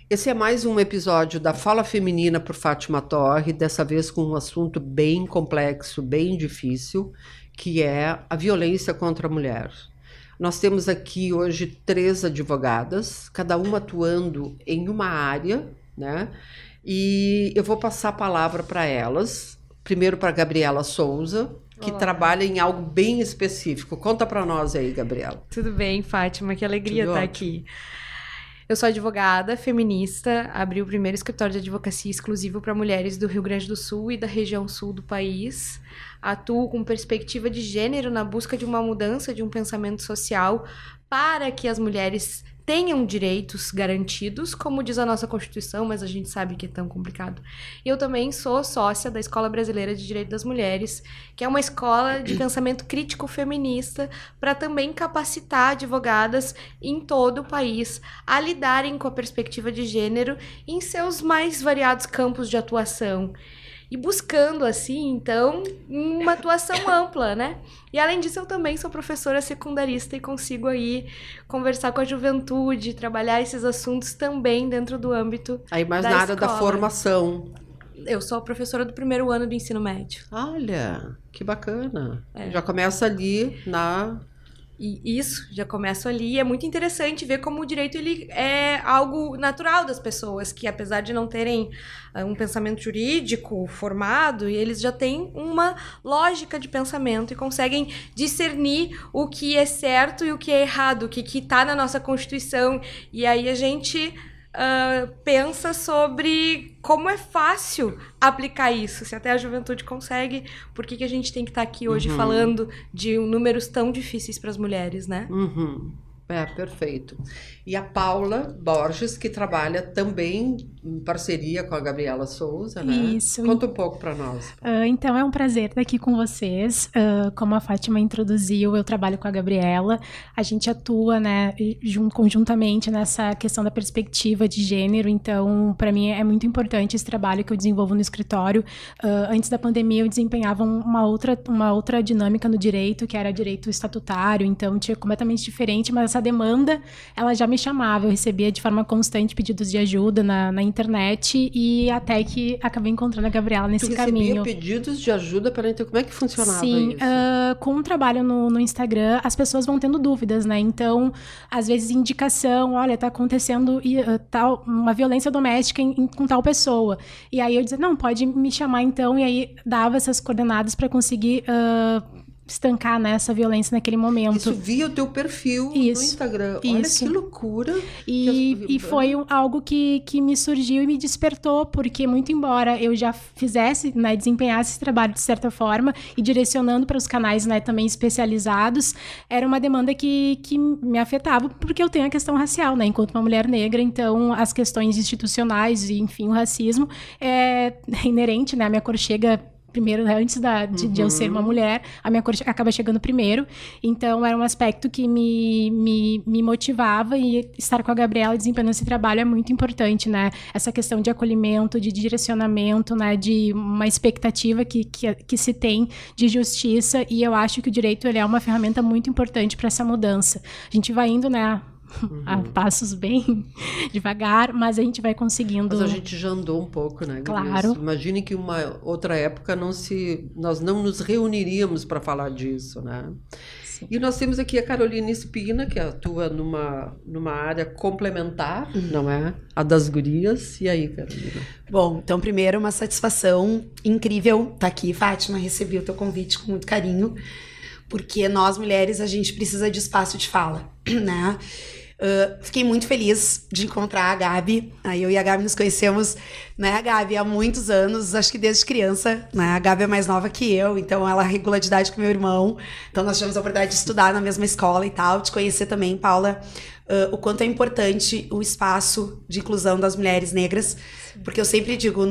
Esse é mais um episódio da Fala Feminina por Fátima Torre, dessa vez com um assunto bem complexo, bem difícil, que é a violência contra a mulher. Nós temos aqui hoje 3 advogadas, cada uma atuando em uma área, né? E eu vou passar a palavra para elas. Primeiro para a Gabriela Souza, que trabalha em algo bem específico. Conta para nós aí, Gabriela. Tudo bem, Fátima, que alegria estar aqui. Eu sou advogada feminista, abri o primeiro escritório de advocacia exclusivo para mulheres do Rio Grande do Sul e da região sul do país. Atuo com perspectiva de gênero na busca de uma mudança de um pensamento social para que as mulheres tenham direitos garantidos, como diz a nossa Constituição, mas a gente sabe que é tão complicado. Eu também sou sócia da Escola Brasileira de Direito das Mulheres, que é uma escola de pensamento crítico feminista para também capacitar advogadas em todo o país a lidarem com a perspectiva de gênero em seus mais variados campos de atuação. E buscando, assim, então, uma atuação ampla, né? E, além disso, eu também sou professora secundarista e consigo aí conversar com a juventude, trabalhar esses assuntos também dentro do âmbito aí mais da nada escola. Da formação. Eu sou professora do primeiro ano do ensino médio. Olha, que bacana. Já começa ali na... E isso, já começo ali. É muito interessante ver como o direito ele é algo natural das pessoas, que apesar de não terem um pensamento jurídico formado, eles já têm uma lógica de pensamento e conseguem discernir o que é certo e o que é errado, o que está na nossa Constituição. E aí a gente pensa sobre como é fácil aplicar isso. Se até a juventude consegue, por que a gente tem que estar aqui hoje falando de números tão difíceis para as mulheres, né? É, perfeito. E a Paula Borges, que trabalha também em parceria com a Gabriela Souza, né? Isso. Conta um pouco para nós. Então, é um prazer estar aqui com vocês. Como a Fátima introduziu, eu trabalho com a Gabriela. A gente atua, né, conjuntamente nessa questão da perspectiva de gênero. Então, para mim, é muito importante esse trabalho que eu desenvolvo no escritório. Antes da pandemia, eu desempenhava uma outra dinâmica no direito, que era direito estatutário. Então, tinha completamente diferente, mas essa demanda, ela já me chamava. Eu recebia de forma constante pedidos de ajuda na internet e até que acabei encontrando a Gabriela nesse caminho. Tu recebia pedidos de ajuda para entender como é que funcionava Sim, isso? Com o trabalho no Instagram, as pessoas vão tendo dúvidas, né? Então, às vezes, indicação, olha, tá acontecendo uma violência doméstica com tal pessoa. E aí eu dizia, não, pode me chamar então, e aí dava essas coordenadas para conseguir estancar, né, essa violência naquele momento. Isso via o teu perfil no Instagram. Olha que loucura. E foi algo que me surgiu e me despertou, porque muito embora eu já fizesse, né, desempenhasse esse trabalho de certa forma e direcionando para os canais, né, também especializados, era uma demanda que me afetava, porque eu tenho a questão racial, né, enquanto uma mulher negra, então as questões institucionais e, enfim, o racismo é inerente, né, a minha cor chega primeiro, né, antes de eu ser uma mulher, a minha cor acaba chegando primeiro. Então, era um aspecto que me motivava, e estar com a Gabriela desempenhando esse trabalho é muito importante, né? Essa questão de acolhimento, de direcionamento, né? De uma expectativa que se tem de justiça, e eu acho que o direito ele é uma ferramenta muito importante para essa mudança. A gente vai indo, né, a passos bem devagar, mas a gente vai conseguindo. Mas a gente já andou um pouco, né? Claro. Imagine que uma outra época nós não nos reuniríamos para falar disso, né? Sim. E nós temos aqui a Carolina Espina, que atua numa área complementar, não é? A das gurias. E aí, Carolina? Bom, então primeiro uma satisfação incrível estar aqui, Fátima, recebi o teu convite com muito carinho, porque nós mulheres, a gente precisa de espaço de fala, né? Fiquei muito feliz de encontrar a Gabi. Aí eu e a Gabi nos conhecemos, né, Gabi, há muitos anos, acho que desde criança, né? A Gabi é mais nova que eu, então ela regula de idade com meu irmão. Então nós tivemos a oportunidade de estudar na mesma escola e tal, te conhecer também, Paula, o quanto é importante o espaço de inclusão das mulheres negras, porque eu sempre digo,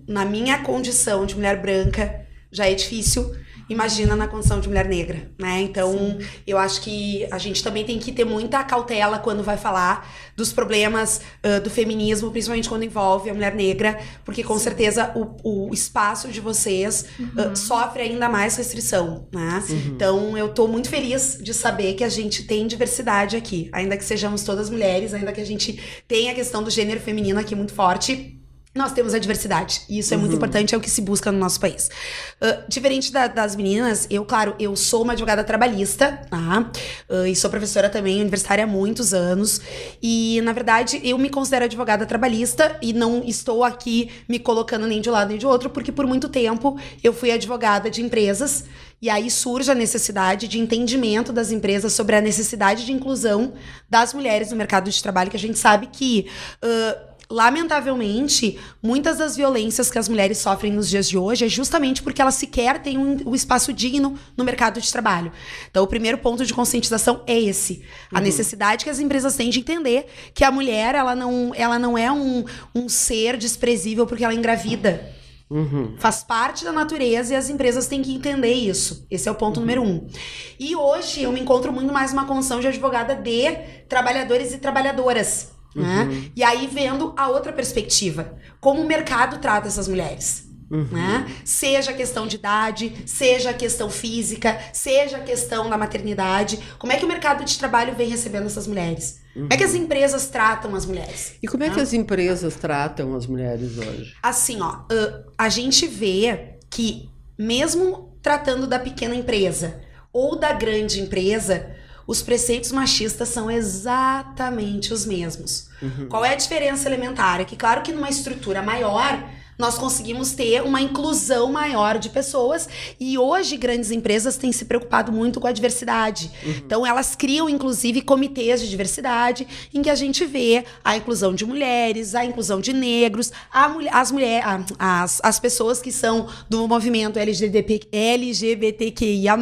na minha condição de mulher branca, já é difícil. imagina na condição de mulher negra, né? Então, eu acho que a gente também tem que ter muita cautela quando vai falar dos problemas do feminismo, principalmente quando envolve a mulher negra, porque com certeza o espaço de vocês sofre ainda mais restrição, né? Então, eu tô muito feliz de saber que a gente tem diversidade aqui, ainda que sejamos todas mulheres, ainda que a gente tenha a questão do gênero feminino aqui muito forte, nós temos a diversidade, e isso é muito importante, é o que se busca no nosso país. Diferente das meninas, eu sou uma advogada trabalhista, tá? E sou professora também, universitária há muitos anos, e na verdade eu me considero advogada trabalhista e não estou aqui me colocando nem de um lado nem de outro, porque por muito tempo eu fui advogada de empresas, e aí surge a necessidade de entendimento das empresas sobre a necessidade de inclusão das mulheres no mercado de trabalho, que a gente sabe que lamentavelmente, muitas das violências que as mulheres sofrem nos dias de hoje é justamente porque elas sequer têm um espaço digno no mercado de trabalho. Então, o primeiro ponto de conscientização é esse. A necessidade que as empresas têm de entender que a mulher, ela não é um ser desprezível porque ela é engravida. Faz parte da natureza e as empresas têm que entender isso. Esse é o ponto número 1. E hoje eu me encontro muito mais numa condição de advogada de trabalhadores e trabalhadoras. Né? E aí vendo a outra perspectiva, como o mercado trata essas mulheres, né? Seja a questão de idade, seja a questão física, seja a questão da maternidade, como é que o mercado de trabalho vem recebendo essas mulheres? Como é que as empresas tratam as mulheres? E como é que as empresas tratam as mulheres hoje? Assim, a gente vê que mesmo tratando da pequena empresa ou da grande empresa, os preceitos machistas são exatamente os mesmos. Qual é a diferença elementar? É que, claro que numa estrutura maior, nós conseguimos ter uma inclusão maior de pessoas, e hoje grandes empresas têm se preocupado muito com a diversidade. Então, elas criam, inclusive, comitês de diversidade, em que a gente vê a inclusão de mulheres, a inclusão de negros, as pessoas que são do movimento LGBTQIA+,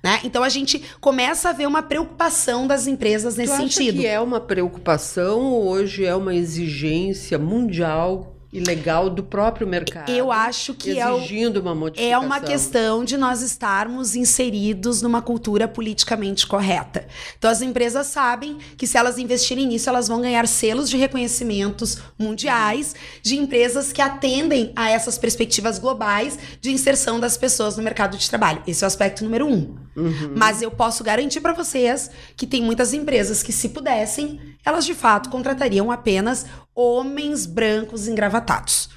né? Então a gente começa a ver uma preocupação das empresas nesse sentido. Que é uma preocupação ou hoje é uma exigência mundial e legal do próprio mercado? Eu acho que exigindo uma modificação. É uma questão de nós estarmos inseridos numa cultura politicamente correta. Então as empresas sabem que se elas investirem nisso, elas vão ganhar selos de reconhecimentos mundiais de empresas que atendem a essas perspectivas globais de inserção das pessoas no mercado de trabalho. Esse é o aspecto número 1. Mas eu posso garantir para vocês que tem muitas empresas que, se pudessem, elas de fato contratariam apenas homens brancos engravatados.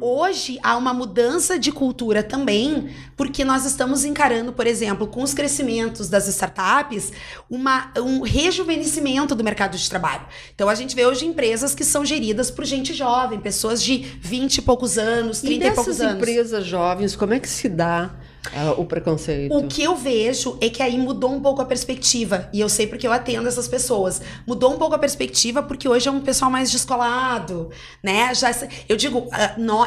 Hoje há uma mudança de cultura também, porque nós estamos encarando, por exemplo, com os crescimentos das startups, um rejuvenescimento do mercado de trabalho. Então a gente vê hoje empresas que são geridas por gente jovem, pessoas de 20 e poucos anos, 30 e poucos anos. E dessas empresas jovens, como é que se dá o preconceito? O que eu vejo é que aí mudou um pouco a perspectiva, e eu sei porque eu atendo essas pessoas. Mudou um pouco a perspectiva porque hoje é um pessoal mais descolado, né? Eu digo,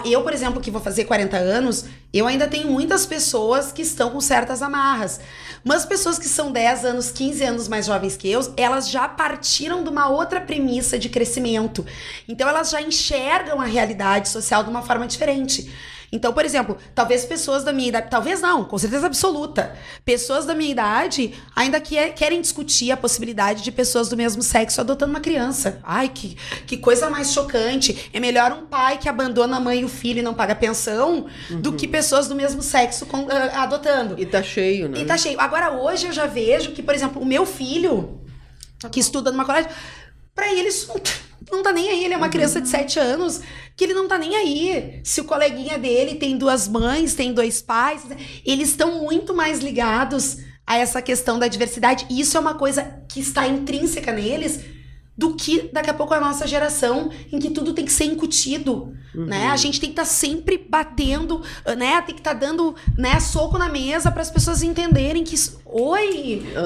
eu, por exemplo, que vou fazer 40 anos, eu ainda tenho muitas pessoas que estão com certas amarras. Mas pessoas que são 10 anos, 15 anos mais jovens que eu, elas já partiram de uma outra premissa de crescimento. Então elas já enxergam a realidade social de uma forma diferente. Então, por exemplo, talvez pessoas da minha idade, talvez não, com certeza absoluta, pessoas da minha idade ainda querem discutir a possibilidade de pessoas do mesmo sexo adotando uma criança. Ai, que coisa mais chocante. É melhor um pai que abandona a mãe e o filho e não paga pensão do que pessoas do mesmo sexo adotando. E tá cheio, né? E tá cheio. Agora, hoje eu já vejo que, por exemplo, o meu filho, que estuda numa colégio, pra ele isso não tá nem aí. Ele é uma criança de 7 anos que ele não tá nem aí. Se o coleguinha dele tem 2 mães, tem 2 pais, eles estão muito mais ligados a essa questão da diversidade. E isso é uma coisa que está intrínseca neles do que daqui a pouco a nossa geração, em que tudo tem que ser incutido, né? A gente tem que estar sempre batendo, né? Tem que estar dando, né, soco na mesa para as pessoas entenderem que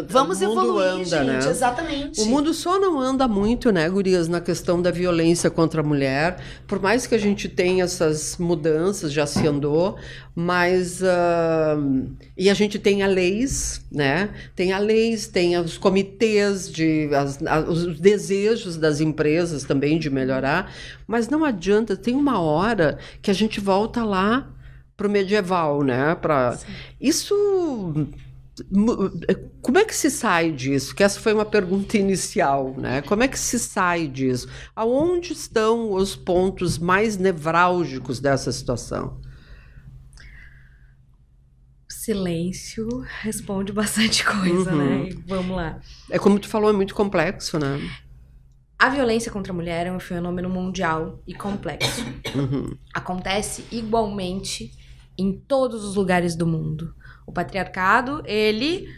vamos evoluir, gente. Né? Exatamente. O mundo só não anda muito, né, gurias, na questão da violência contra a mulher. Por mais que a gente tenha essas mudanças, já se andou, mas e a gente tem leis, né? Tem leis, tem os comitês os desejos das empresas também de melhorar, mas não adianta, tem uma hora que a gente volta lá para o medieval, né? Isso... Como é que se sai disso? Que essa foi uma pergunta inicial, né? Como é que se sai disso? Aonde estão os pontos mais nevrálgicos dessa situação? Silêncio responde bastante coisa, né? E vamos lá. É como tu falou, é muito complexo, né? A violência contra a mulher é um fenômeno mundial e complexo. Acontece igualmente em todos os lugares do mundo. O patriarcado, ele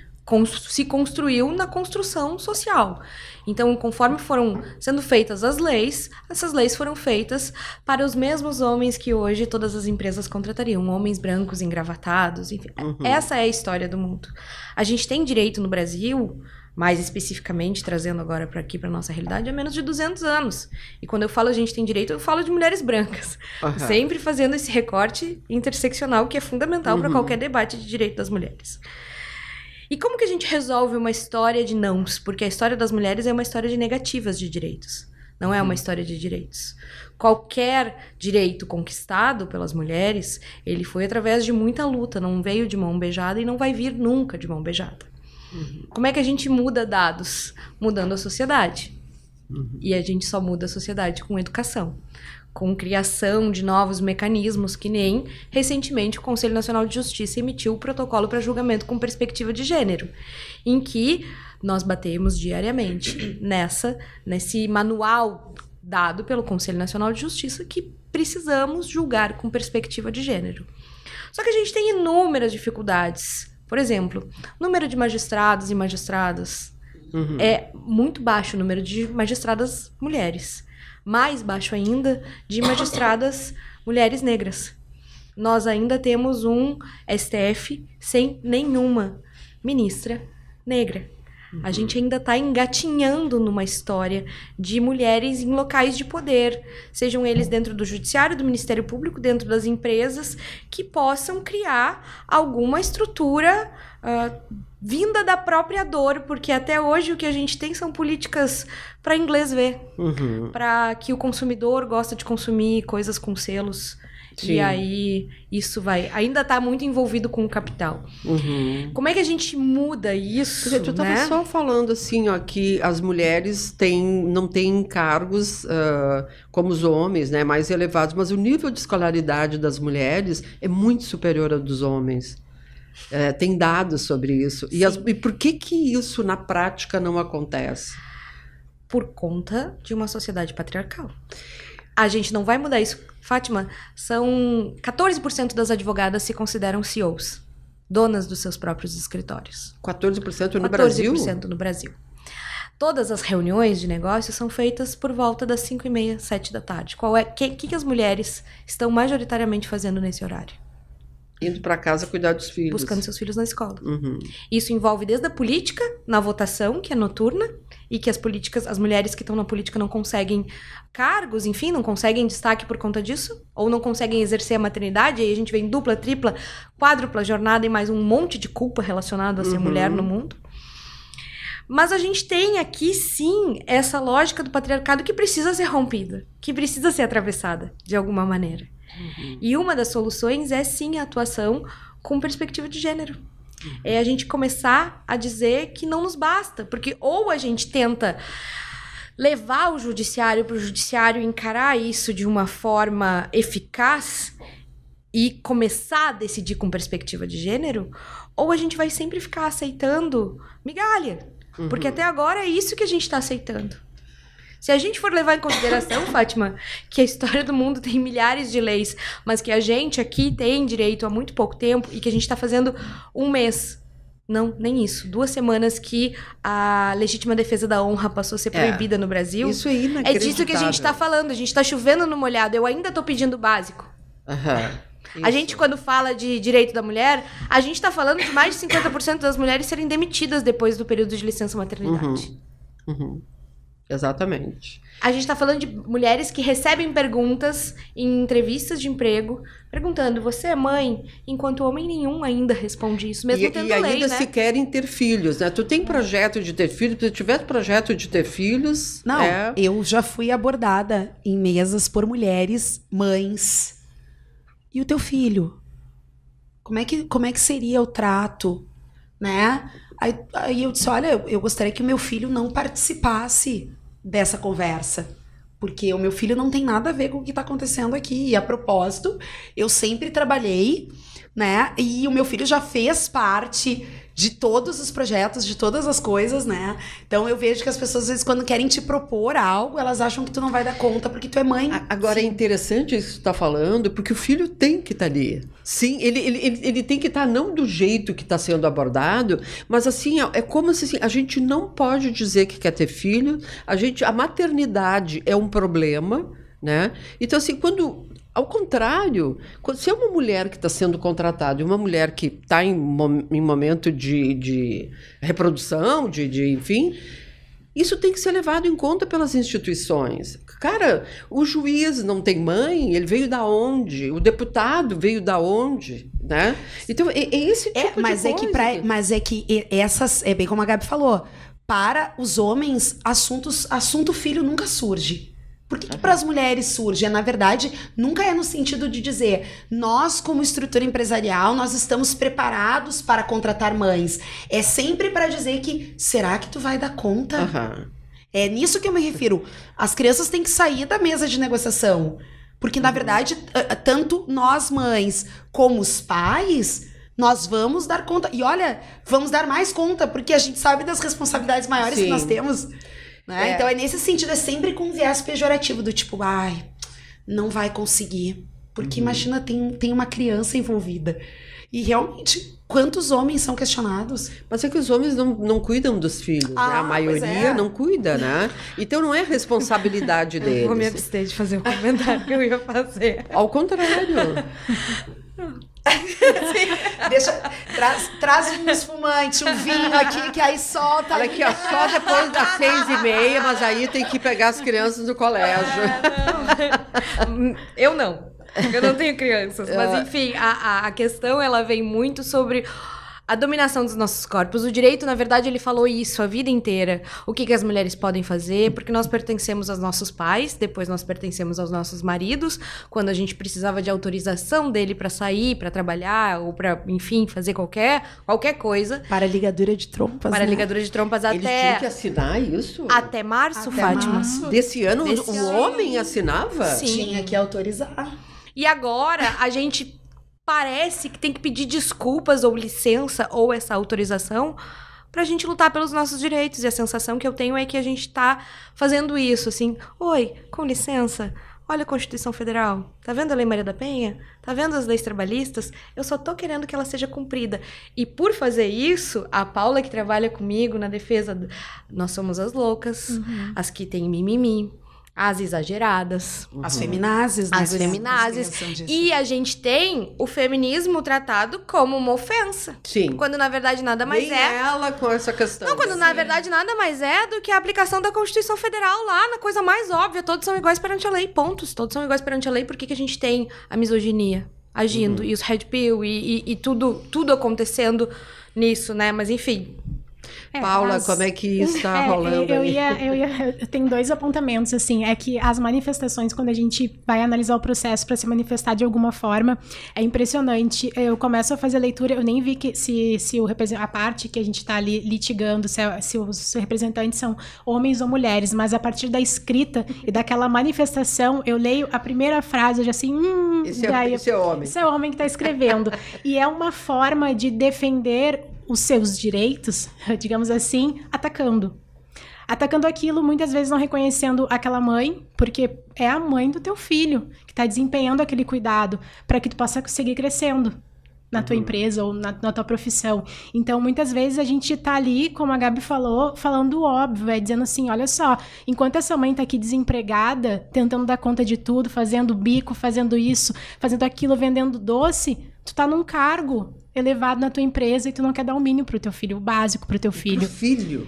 se construiu na construção social. Então, conforme foram sendo feitas as leis, essas leis foram feitas para os mesmos homens que hoje todas as empresas contratariam. Homens brancos, engravatados, enfim. Essa é a história do mundo. A gente tem direito no Brasil, mais especificamente, trazendo agora para aqui, para nossa realidade, há menos de 200 anos. E quando eu falo a gente tem direito, eu falo de mulheres brancas. Sempre fazendo esse recorte interseccional que é fundamental para qualquer debate de direito das mulheres. E como que a gente resolve uma história de nãos? Porque a história das mulheres é uma história de negativas de direitos. Não é uma história de direitos. Qualquer direito conquistado pelas mulheres, ele foi através de muita luta. Não veio de mão beijada e não vai vir nunca de mão beijada. Como é que a gente muda dados? Mudando a sociedade. E a gente só muda a sociedade com educação. Com criação de novos mecanismos, que nem recentemente o Conselho Nacional de Justiça emitiu o protocolo para julgamento com perspectiva de gênero, em que nós batemos diariamente nesse manual dado pelo Conselho Nacional de Justiça que precisamos julgar com perspectiva de gênero. Só que a gente tem inúmeras dificuldades. Por exemplo, o número de magistrados e magistradas é muito baixo o número de magistradas mulheres. Mais baixo ainda de magistradas mulheres negras. Nós ainda temos um STF sem nenhuma ministra negra. A gente ainda está engatinhando numa história de mulheres em locais de poder, sejam eles dentro do judiciário, do Ministério Público, dentro das empresas, que possam criar alguma estrutura vinda da própria dor, porque até hoje o que a gente tem são políticas para inglês ver, para que o consumidor gosta de consumir coisas com selos. Sim. E aí isso ainda está muito envolvido com o capital. Como é que a gente muda isso? Tu estava só falando assim, ó, que as mulheres não têm cargos como os homens, né, mais elevados, mas o nível de escolaridade das mulheres é muito superior ao dos homens. Tem dados sobre isso. E por que isso na prática não acontece? Por conta de uma sociedade patriarcal. A gente não vai mudar isso. Fátima, são 14% das advogadas se consideram CEOs, donas dos seus próprios escritórios. 14% no Brasil? 14% no Brasil. Todas as reuniões de negócios são feitas por volta das 5h30, 7 da tarde. O que as mulheres estão majoritariamente fazendo nesse horário? Indo para casa cuidar dos filhos. Buscando seus filhos na escola. Isso envolve desde a política, na votação, que é noturna, e que as mulheres que estão na política não conseguem cargos, enfim, não conseguem destaque por conta disso, ou não conseguem exercer a maternidade, aí a gente vem dupla, tripla, quádrupla jornada e mais um monte de culpa relacionado a ser mulher no mundo. Mas a gente tem aqui, sim, essa lógica do patriarcado que precisa ser rompida, que precisa ser atravessada de alguma maneira. E uma das soluções é, sim, a atuação com perspectiva de gênero. É a gente começar a dizer que não nos basta, porque ou a gente tenta levar o judiciário para o judiciário encarar isso de uma forma eficaz e começar a decidir com perspectiva de gênero, ou a gente vai sempre ficar aceitando migalha, porque até agora é isso que a gente está aceitando. Se a gente for levar em consideração, Fátima, que a história do mundo tem milhares de leis, mas que a gente aqui tem direito há muito pouco tempo e que a gente está fazendo um mês. Não, nem isso. 2 semanas que a legítima defesa da honra passou a ser proibida no Brasil. Isso é inacreditável. É disso que a gente está falando. A gente está chovendo no molhado. Eu ainda estou pedindo o básico. A gente, quando fala de direito da mulher, a gente está falando de mais de 50% das mulheres serem demitidas depois do período de licença maternidade. Exatamente. A gente está falando de mulheres que recebem perguntas em entrevistas de emprego, perguntando, você é mãe? Enquanto homem nenhum ainda responde isso, mesmo tendo lei, né? E ainda se querem ter filhos, né? Tu tem projeto de ter filhos? Se tiver projeto de ter filhos... Não, eu já fui abordada em mesas por mulheres, mães. E o teu filho? Como é que seria o trato, né? Aí eu disse, olha, eu gostaria que o meu filho não participasse dessa conversa, porque o meu filho não tem nada a ver com o que está acontecendo aqui. E a propósito, eu sempre trabalhei, né? E o meu filho já fez parte de todos os projetos, de todas as coisas, né? Então eu vejo que as pessoas, às vezes, quando querem te propor algo, elas acham que tu não vai dar conta, porque tu é mãe. Agora, sim, é interessante isso que tu tá falando, porque o filho tem que estar ali. Sim, ele tem que estar não do jeito que está sendo abordado, mas assim, é como se assim, a gente não pode dizer que quer ter filho, a maternidade é um problema, né? Então, assim, ao contrário, se é uma mulher que está sendo contratada e uma mulher que está em momento de reprodução, enfim, isso tem que ser levado em conta pelas instituições. Cara, o juiz não tem mãe, ele veio da onde? O deputado veio da onde? Né? Então, é esse tipo de coisa. Mas é que essas, é bem como a Gabi falou, para os homens, assunto filho nunca surge. Por que para as mulheres surge? Na verdade, nunca é no sentido de dizer, nós como estrutura empresarial, nós estamos preparados para contratar mães. É sempre para dizer que, será que tu vai dar conta? Uhum. É nisso que eu me refiro. As crianças têm que sair da mesa de negociação. Porque, na verdade, tanto nós mães como os pais, nós vamos dar conta. E olha, vamos dar mais conta, porque a gente sabe das responsabilidades maiores que nós temos. Né? Então é nesse sentido, é sempre com um viés pejorativo do tipo, não vai conseguir, porque imagina, tem uma criança envolvida, e realmente quantos homens são questionados? Mas é que os homens não cuidam dos filhos, né? A maioria não cuida, né? Então não é responsabilidade deles. Eu vou me abster de fazer o comentário que eu ia fazer. Ao contrário. Traz um espumante, um vinho aqui, que aí solta. Olha aqui, ó, só depois das 6h30, mas aí tem que pegar as crianças do colégio. Eu não tenho crianças, mas enfim, a questão, ela vem muito sobre a dominação dos nossos corpos. O direito, na verdade, ele falou isso a vida inteira. O que as mulheres podem fazer, porque nós pertencemos aos nossos pais, depois nós pertencemos aos nossos maridos, quando a gente precisava de autorização dele para sair, para trabalhar, ou para, enfim, fazer qualquer coisa. Para ligadura de trompas. Para ligadura de trompas Eles tinham que assinar isso? Até março, Fátima. Desse ano, o homem assinava? Sim. Tinha que autorizar. E agora, a gente parece que tem que pedir desculpas ou licença ou essa autorização pra gente lutar pelos nossos direitos. E a sensação que eu tenho é que a gente tá fazendo isso, assim, oi, com licença, olha a Constituição Federal, tá vendo a Lei Maria da Penha? Tá vendo as leis trabalhistas? Eu só tô querendo que ela seja cumprida. E por fazer isso, a Paula que trabalha comigo na defesa, nós somos as loucas, as que têm mimimi, as exageradas. As feminazes, né? As feminazes. E a gente tem o feminismo tratado como uma ofensa. Sim. Quando, na verdade, nada mais ela com essa questão. Não, quando, na verdade, nada mais é do que a aplicação da Constituição Federal lá, na coisa mais óbvia. Todos são iguais perante a lei, pontos. Todos são iguais perante a lei. Por que a gente tem a misoginia agindo? E os red pill e tudo acontecendo nisso, né? Mas, enfim... Paula, como é que isso está rolando aí? Eu tenho 2 apontamentos, assim, é que as manifestações, quando a gente vai analisar o processo para se manifestar de alguma forma, é impressionante. Eu começo a fazer leitura, eu nem vi que se a parte que a gente está ali litigando, se os representantes são homens ou mulheres, mas a partir da escrita e daquela manifestação, eu leio a primeira frase, eu já assim, esse é homem. Esse é o homem que está escrevendo. E é uma forma de defender os seus direitos, digamos assim, atacando aquilo, muitas vezes não reconhecendo aquela mãe, porque é a mãe do teu filho que está desempenhando aquele cuidado para que tu possa seguir crescendo na tua empresa ou na tua profissão. Então, muitas vezes a gente tá ali, como a Gabi falou, falando o óbvio, dizendo assim, olha só, enquanto essa mãe tá aqui desempregada, tentando dar conta de tudo, fazendo bico, fazendo isso, fazendo aquilo, vendendo doce, tu tá num cargo elevado na tua empresa e tu não quer dar o mínimo pro teu filho, o básico pro teu filho. Pro filho?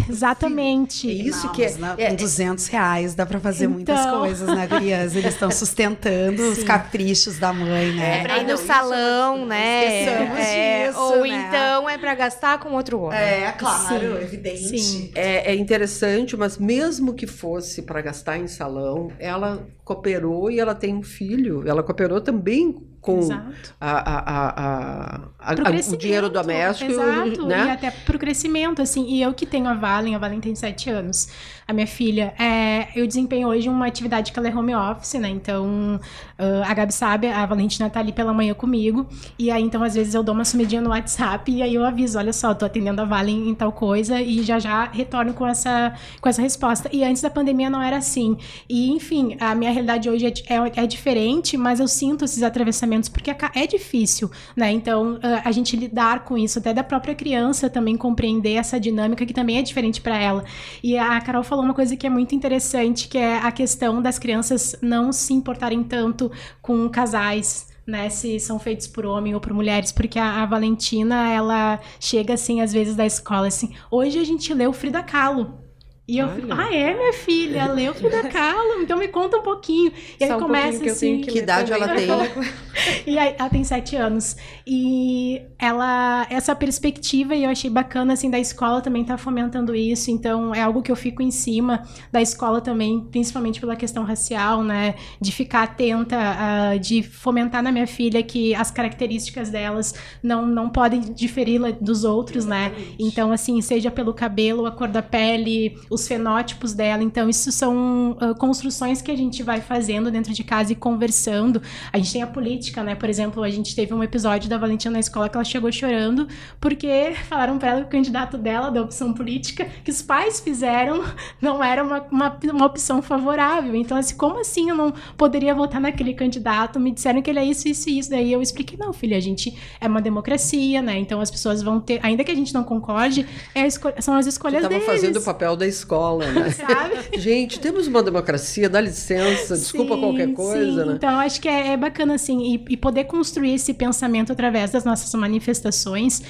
Exatamente. É isso que com R$200 dá pra fazer muitas coisas, né, gurias? Eles estão sustentando os caprichos da mãe, né? É pra ir no salão, né? Disso, ou né? então é pra gastar com outro homem. É, claro, evidente. Sim. É interessante, mas mesmo que fosse para gastar em salão, ela cooperou e ela tem um filho. Ela cooperou também com o dinheiro doméstico. Exato, né? E até pro crescimento, assim. E eu que tenho a Valen tem 7 anos. A minha filha, eu desempenho hoje uma atividade que ela é home office, né? Então, a Gabi sabe, a Valentina tá ali pela manhã comigo. E aí, então, às vezes eu dou uma sumidinha no WhatsApp e aí eu aviso, olha só, tô atendendo a Valen em tal coisa e já retorno com essa resposta. E antes da pandemia não era assim. E, enfim, a minha realidade hoje é diferente, mas eu sinto esses atravessamentos porque é difícil, né? Então, a gente lidar com isso, até da própria criança também compreender essa dinâmica que também é diferente para ela. E a Carol falou uma coisa que é muito interessante, que é a questão das crianças não se importarem tanto com casais, né, se são feitos por homem ou por mulheres, porque a Valentina, ela chega assim, às vezes da escola, assim, hoje a gente leu Frida Kahlo. E eu fico, minha filha, leu Frida Kahlo, então me conta um pouquinho. E aí começa assim... Que idade ela tem? E aí, ela tem 7 anos. E essa perspectiva, e eu achei bacana, assim, da escola também tá fomentando isso. Então, é algo que eu fico em cima da escola também, principalmente pela questão racial, né? De ficar atenta, de fomentar na minha filha que as características delas não podem diferir dos outros, né? Então, assim, seja pelo cabelo, a cor da pele, os fenótipos dela. Então, isso são construções que a gente vai fazendo dentro de casa e conversando. A gente tem a política, né? Por exemplo, a gente teve um episódio da Valentina na escola que ela chegou chorando porque falaram para ela que o candidato dela, da opção política, que os pais fizeram, não era uma opção favorável. Então, assim, como assim eu não poderia votar naquele candidato? Me disseram que ele é isso, isso e isso. Daí eu expliquei, não, filha, a gente é uma democracia, né? Então, as pessoas vão ter, ainda que a gente não concorde, são as escolhas deles. Estava fazendo o papel da escola, né? Sabe? Gente, temos uma democracia, dá licença, desculpa qualquer coisa, né? Então, acho que é bacana, assim, e poder construir esse pensamento através das nossas manifestações,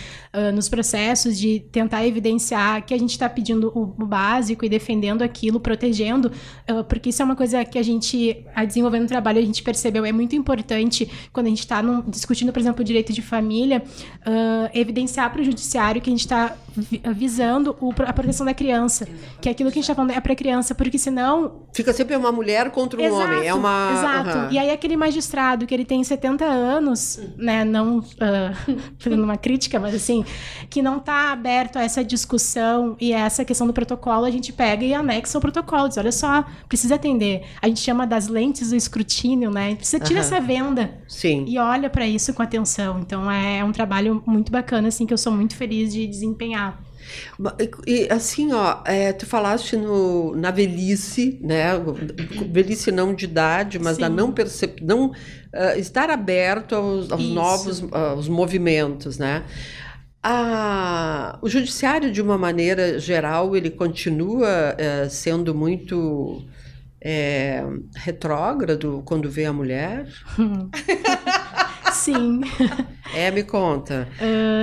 nos processos de tentar evidenciar que a gente está pedindo o básico e defendendo aquilo, protegendo, porque isso é uma coisa que a gente, desenvolvendo o trabalho, a gente percebeu, é muito importante quando a gente está discutindo, por exemplo, o direito de família, evidenciar para o judiciário que a gente está visando a proteção da criança, que é aquilo que a gente está falando é para a criança, porque senão... Fica sempre uma mulher contra um homem. Exato. E aí aquele magistrado que ele tem 70 anos, né, não fazendo uma crítica, mas assim, que não está aberto a essa discussão e a essa questão do protocolo, a gente pega e anexa o protocolo, diz, olha só, precisa atender. A gente chama das lentes do escrutínio, né? Precisa tirar essa venda. Sim. E olha para isso com atenção. Então é um trabalho muito bacana, assim, que eu sou muito feliz de desempenhar. E assim, tu falaste na velhice, né? Velhice não de idade, mas da não estar aberto aos novos aos movimentos, né? O judiciário, de uma maneira geral, ele continua sendo muito retrógrado quando vê a mulher? Sim. Me conta.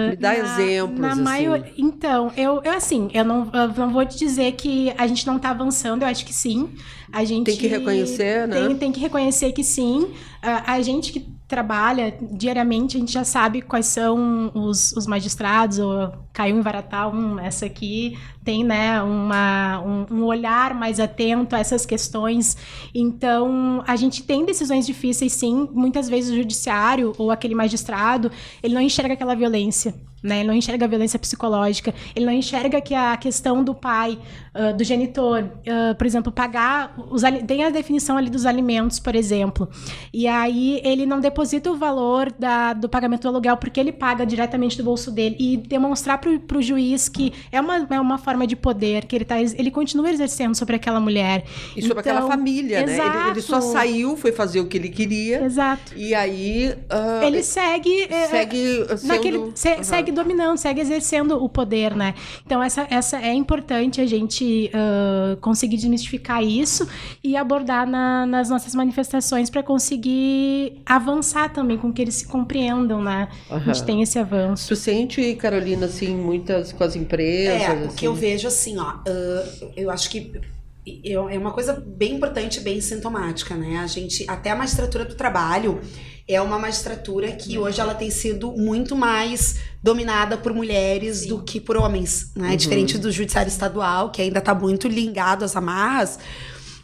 Me dá exemplos, assim. Então, eu não vou te dizer que a gente não está avançando, eu acho que sim. A gente tem que reconhecer, né? Tem que reconhecer que sim. A gente que trabalha diariamente, a gente já sabe quais são os magistrados, ou caiu em Varatá, essa aqui tem, né, um olhar mais atento a essas questões. Então, a gente tem decisões difíceis, sim. Muitas vezes o judiciário ou aquele magistrado, ele não enxerga aquela violência, né? Ele não enxerga a violência psicológica, ele não enxerga que a questão do pai, do genitor, por exemplo, pagar, tem a definição ali dos alimentos, por exemplo, e aí ele não deposita o valor do pagamento do aluguel porque ele paga diretamente do bolso dele, e demonstrar para o juiz que é uma forma de poder, que ele continua exercendo sobre aquela mulher. E sobre aquela família, exato, né? Ele só saiu, foi fazer o que ele queria. Exato. E aí... ele segue sendo... segue dominando, segue exercendo o poder, né? Então, essa é importante a gente conseguir desmistificar isso e abordar nas nossas manifestações para conseguir avançar também com que eles se compreendam, né? A gente tem esse avanço. Tu sente, Carolina, assim, muitas com as empresas? O que eu vejo, assim, eu acho que é uma coisa bem importante, bem sintomática, né? A gente, até a magistratura do trabalho é uma magistratura que hoje ela tem sido muito mais dominada por mulheres do que por homens, né? Diferente do judiciário estadual, que ainda está muito ligado às amarras.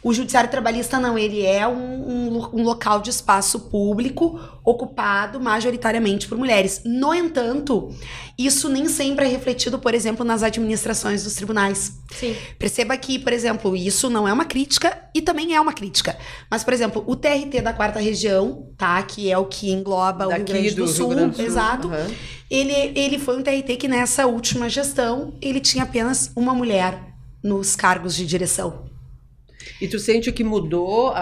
O judiciário trabalhista não, ele é um local de espaço público ocupado majoritariamente por mulheres. No entanto, isso nem sempre é refletido, por exemplo, nas administrações dos tribunais. Sim. Perceba que, por exemplo, isso não é uma crítica e também é uma crítica. Mas, por exemplo, o TRT da 4ª Região, tá? Que é o que engloba o Rio Grande do Sul, exato. Uhum. Ele foi um TRT que nessa última gestão, ele tinha apenas uma mulher nos cargos de direção. E tu sente que mudou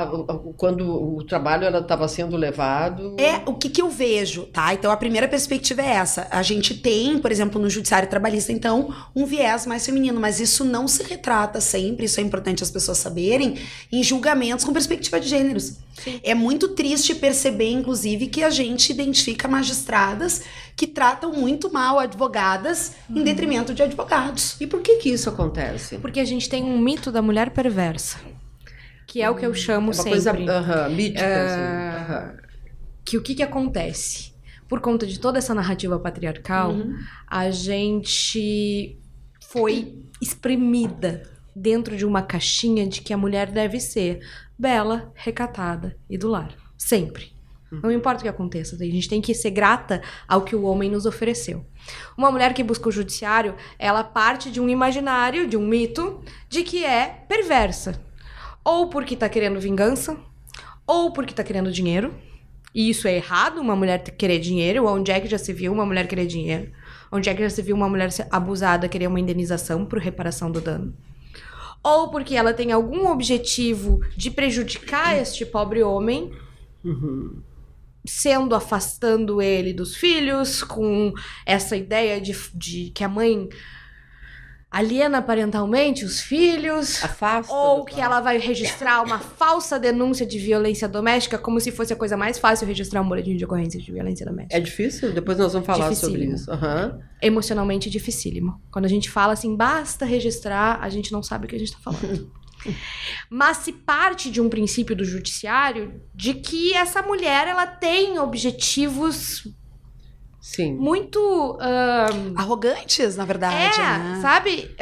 quando o trabalho estava sendo levado? O que eu vejo, tá? Então, a primeira perspectiva é essa. A gente tem, por exemplo, no judiciário trabalhista, então, um viés mais feminino, mas isso não se retrata sempre, isso é importante as pessoas saberem, em julgamentos com perspectiva de gêneros. Sim. É muito triste perceber, inclusive, que a gente identifica magistradas que tratam muito mal advogadas em detrimento de advogados. E por que isso acontece? Porque a gente tem um mito da mulher perversa, que é o que eu chamo sempre. Coisa mítica. Que o que acontece? Por conta de toda essa narrativa patriarcal, a gente foi espremida dentro de uma caixinha de que a mulher deve ser bela, recatada e do lar. Sempre. Não importa o que aconteça, a gente tem que ser grata ao que o homem nos ofereceu. Uma mulher que busca o judiciário, ela parte de um imaginário, de um mito, de que é perversa. Ou porque tá querendo vingança, ou porque tá querendo dinheiro. E isso é errado, uma mulher querer dinheiro. Onde é que já se viu uma mulher querer dinheiro? Onde é que já se viu uma mulher abusada querer uma indenização por reparação do dano? Ou porque ela tem algum objetivo de prejudicar este pobre homem, afastando ele dos filhos, com essa ideia de que a mãe aliena parentalmente os filhos, afasta, ou que ela vai registrar uma falsa denúncia de violência doméstica, como se fosse a coisa mais fácil registrar um boletim de ocorrência de violência doméstica. É difícil? Depois nós vamos falar sobre isso. Emocionalmente dificílimo. Quando a gente fala assim, basta registrar, a gente não sabe o que a gente tá falando. Mas se parte de um princípio do judiciário de que essa mulher, ela tem objetivos muito arrogantes, na verdade, né? Sabe?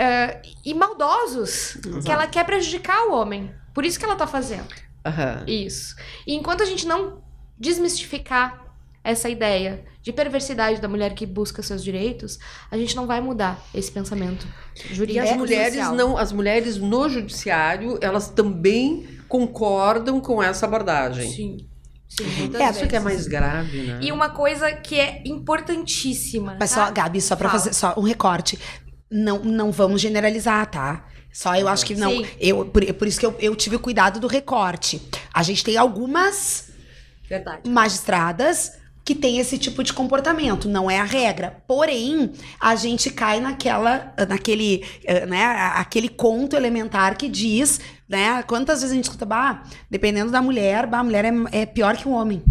E maldosos, que ela quer prejudicar o homem. Por isso que ela tá fazendo isso. E enquanto a gente não desmistificar essa ideia de perversidade da mulher que busca seus direitos, a gente não vai mudar esse pensamento jurídico. E as mulheres no judiciário, elas também concordam com essa abordagem. Sim. Isso que é mais grave, né? E uma coisa que é importantíssima. Mas só, Gabi, só pra fazer só um recorte. Não vamos generalizar, tá? Só eu acho que não. Por isso que eu tive o cuidado do recorte. A gente tem algumas magistradas que tem esse tipo de comportamento, não é a regra. Porém, a gente cai naquele conto elementar que diz, né? Quantas vezes a gente escuta, dependendo da mulher, a mulher é pior que um homem.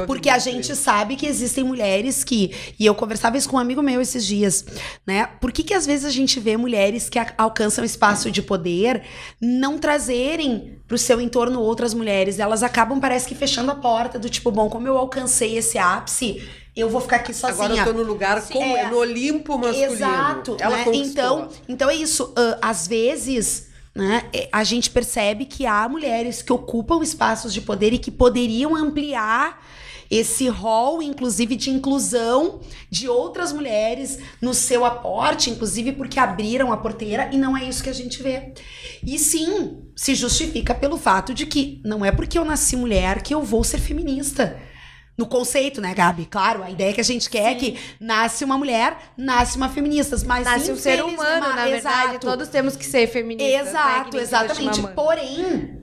Porque a gente sabe que existem mulheres que... E eu conversava isso com um amigo meu esses dias, né? Por que às vezes a gente vê mulheres que alcançam espaço de poder não trazerem pro seu entorno outras mulheres? Elas acabam, parece que, fechando a porta do tipo, bom, como eu alcancei esse ápice, eu vou ficar aqui sozinha. Agora eu tô no lugar no Olimpo masculino. Exato. Ela né? conquistou. Então é isso. Às vezes... né, a gente percebe que há mulheres que ocupam espaços de poder e que poderiam ampliar esse rol, inclusive de inclusão de outras mulheres no seu aporte, inclusive porque abriram a porteira, e não é isso que a gente vê. E sim, se justifica pelo fato de que não é porque eu nasci mulher que eu vou ser feminista. No conceito, né, Gabi? Claro, a ideia que a gente quer é que nasce uma mulher, nasce uma feminista, mas nasce um ser humano, na verdade, todos temos que ser feministas. Exato, né? Exatamente. Porém,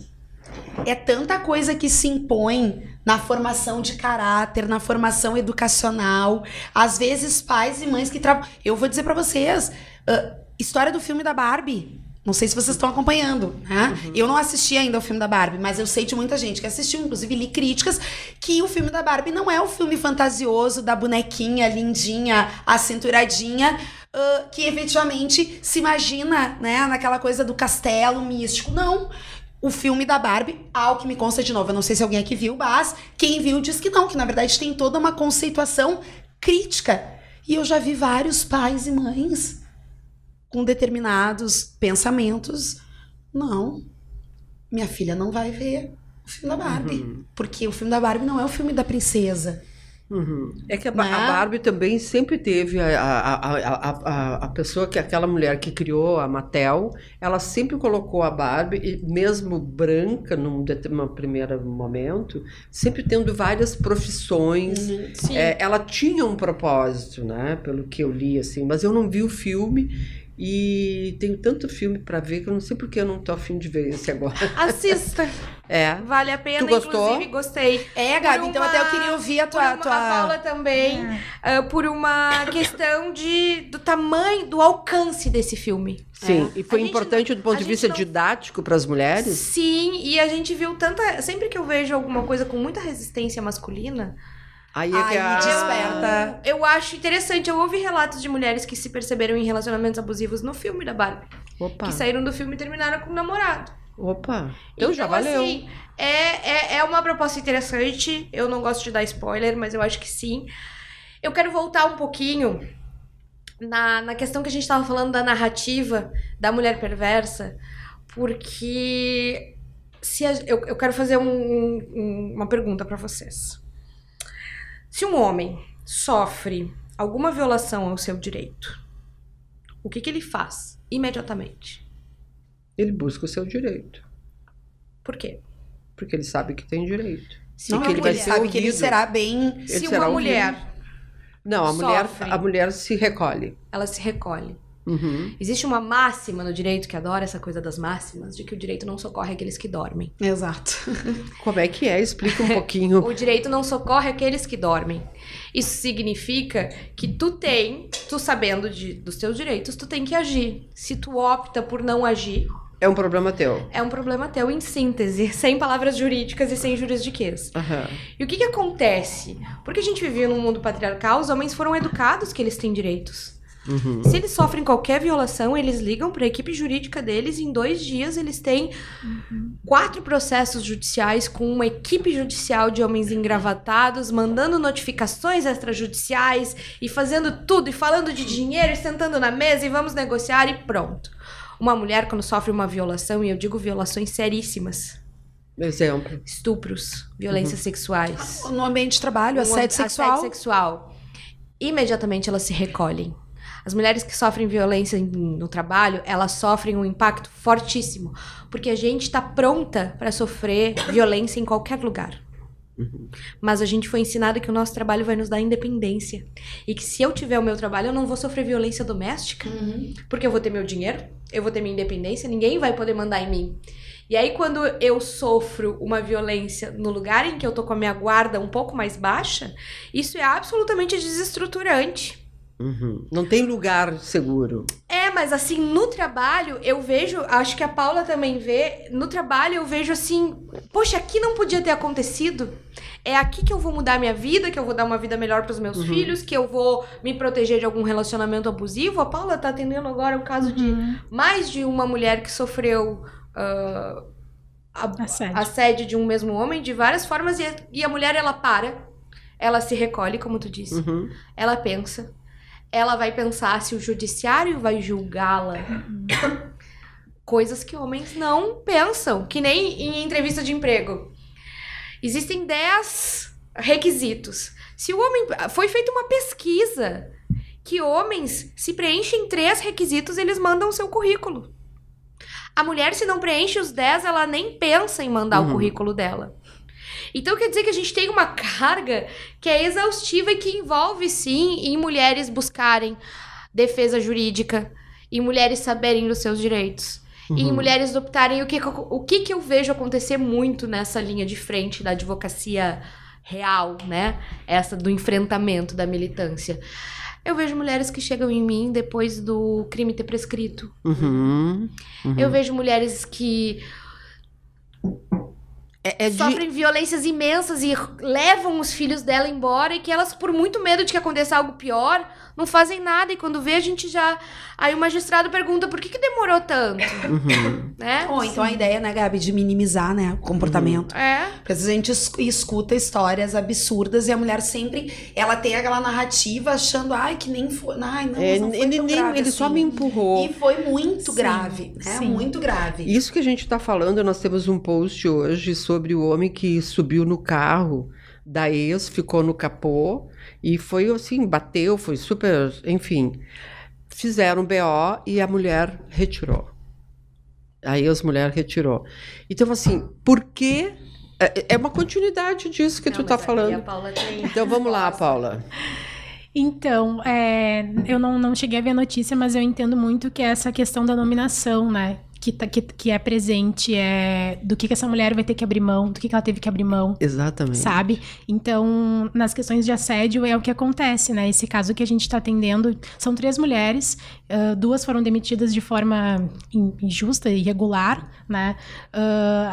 é tanta coisa que se impõe na formação de caráter, na formação educacional. Às vezes, pais e mães que trabalham... Eu vou dizer pra vocês, história do filme da Barbie. Não sei se vocês estão acompanhando, né? Eu não assisti ainda ao filme da Barbie, mas eu sei de muita gente que assistiu, inclusive li críticas, que o filme da Barbie não é o filme fantasioso da bonequinha lindinha, acinturadinha, que efetivamente se imagina, né, naquela coisa do castelo místico. Não. O filme da Barbie, ao que me consta de novo, eu não sei se alguém aqui viu, mas quem viu diz que não, que na verdade tem toda uma conceituação crítica. E eu já vi vários pais e mães com determinados pensamentos. Não. minha filha não vai ver o filme da Barbie. Porque o filme da Barbie não é o filme da princesa. É que a Barbie também sempre teve a pessoa, aquela mulher que criou a Mattel, ela sempre colocou a Barbie, mesmo branca num primeiro momento, sempre tendo várias profissões. Ela tinha um propósito, né? Pelo que eu li, assim, mas eu não vi o filme. E tenho tanto filme pra ver que eu não sei porque eu não tô a fim de ver esse agora. Assista. Vale a pena. Tu gostou? Inclusive, gostei. Gabi, então até eu queria ouvir a tua... A Paula também, por uma questão do tamanho, do alcance desse filme. Sim, e foi importante do ponto de vista didático para as mulheres? Sim, e a gente viu tanta... Sempre que eu vejo alguma coisa com muita resistência masculina... Aí é que desperta. Eu acho interessante. Eu ouvi relatos de mulheres que se perceberam em relacionamentos abusivos no filme da Barbie. Opa. Que saíram do filme e terminaram com o namorado. Opa, então já valeu. Assim, é uma proposta interessante. Eu não gosto de dar spoiler, mas eu acho que sim. Eu quero voltar um pouquinho na questão que a gente estava falando da narrativa da mulher perversa, porque eu quero fazer uma pergunta para vocês. Se um homem sofre alguma violação ao seu direito, o que ele faz imediatamente? Ele busca o seu direito. Por quê? Porque ele sabe que tem direito. Se uma mulher sabe que ele será bem... Se uma mulher... Não, a mulher se recolhe. Ela se recolhe. Existe uma máxima no direito, que adora essa coisa das máximas, de que o direito não socorre aqueles que dormem. Exato. Como é que é? Explica um pouquinho. O direito não socorre aqueles que dormem. Isso significa que tu sabendo dos teus direitos, tu tem que agir. Se tu opta por não agir... É um problema teu. É um problema teu, em síntese, sem palavras jurídicas e sem juridiquês. E o que acontece? Porque a gente vivia num mundo patriarcal, os homens foram educados que eles têm direitos. Se eles sofrem qualquer violação, eles ligam para a equipe jurídica deles e em 2 dias eles têm 4 processos judiciais com uma equipe judicial de homens engravatados, mandando notificações extrajudiciais e fazendo tudo, e falando de dinheiro, e sentando na mesa e vamos negociar e pronto. Uma mulher, quando sofre uma violação, e eu digo violações seríssimas. Exemplo. Estupros, violências sexuais. No ambiente de trabalho, assédio sexual. Imediatamente elas se recolhem. As mulheres que sofrem violência no trabalho, elas sofrem um impacto fortíssimo. Porque a gente está pronta para sofrer violência em qualquer lugar. Mas a gente foi ensinado que o nosso trabalho vai nos dar independência. E que se eu tiver o meu trabalho, eu não vou sofrer violência doméstica. Porque eu vou ter meu dinheiro, eu vou ter minha independência, ninguém vai poder mandar em mim. E aí, quando eu sofro uma violência no lugar em que eu tô com a minha guarda um pouco mais baixa, isso é absolutamente desestruturante. Não tem lugar seguro. Mas assim, no trabalho, eu vejo, acho que a Paula também vê, no trabalho eu vejo assim, poxa, aqui não podia ter acontecido. É aqui que eu vou mudar minha vida, que eu vou dar uma vida melhor para os meus filhos, que eu vou me proteger de algum relacionamento abusivo. A Paula tá atendendo agora o caso de mais de uma mulher que sofreu assédio de um mesmo homem, de várias formas, e a mulher, ela se recolhe, como tu disse, ela pensa. Ela vai pensar se o judiciário vai julgá-la. Coisas que homens não pensam. Que nem em entrevista de emprego. Existem 10 requisitos. Se o homem... Foi feita uma pesquisa que homens, se preenchem 3 requisitos, eles mandam o seu currículo. A mulher, se não preenche os 10, ela nem pensa em mandar o currículo dela. Então, quer dizer que a gente tem uma carga que é exaustiva e que envolve, sim, em mulheres buscarem defesa jurídica, em mulheres saberem dos seus direitos, e em mulheres optarem o que eu vejo acontecer muito nessa linha de frente da advocacia real, né? Essa do enfrentamento da militância. Eu vejo mulheres que chegam em mim depois do crime ter prescrito. Eu vejo mulheres que... sofrem violências imensas e levam os filhos dela embora, e que elas, por muito medo de que aconteça algo pior, não fazem nada. E quando vê, a gente já... Aí o magistrado pergunta por que demorou tanto, né? Ou então a ideia, né, Gabi, de minimizar, né, o comportamento. Porque às vezes a gente escuta histórias absurdas e a mulher sempre, ela tem aquela narrativa achando, ai, que nem foi, ai, não, mas não foi tão grave ele assim. só me empurrou. E foi muito grave, né? Sim. Muito grave. Isso que a gente está falando, nós temos um post hoje sobre o homem que subiu no carro da ex, ficou no capô e foi assim, bateu, foi super, enfim. Fizeram BO e a mulher retirou. A ex-mulher retirou. Então, assim, por que... É uma continuidade disso que tu tá falando. A Paula tem... Então, vamos lá, Paula. Então, eu não cheguei a ver a notícia, mas eu entendo muito que é essa questão da nominação, né? Que é presente, do que essa mulher vai ter que abrir mão, do que ela teve que abrir mão. Exatamente. Sabe? Então, nas questões de assédio é o que acontece, né? Esse caso que a gente está atendendo, são 3 mulheres, 2 foram demitidas de forma injusta e irregular, né?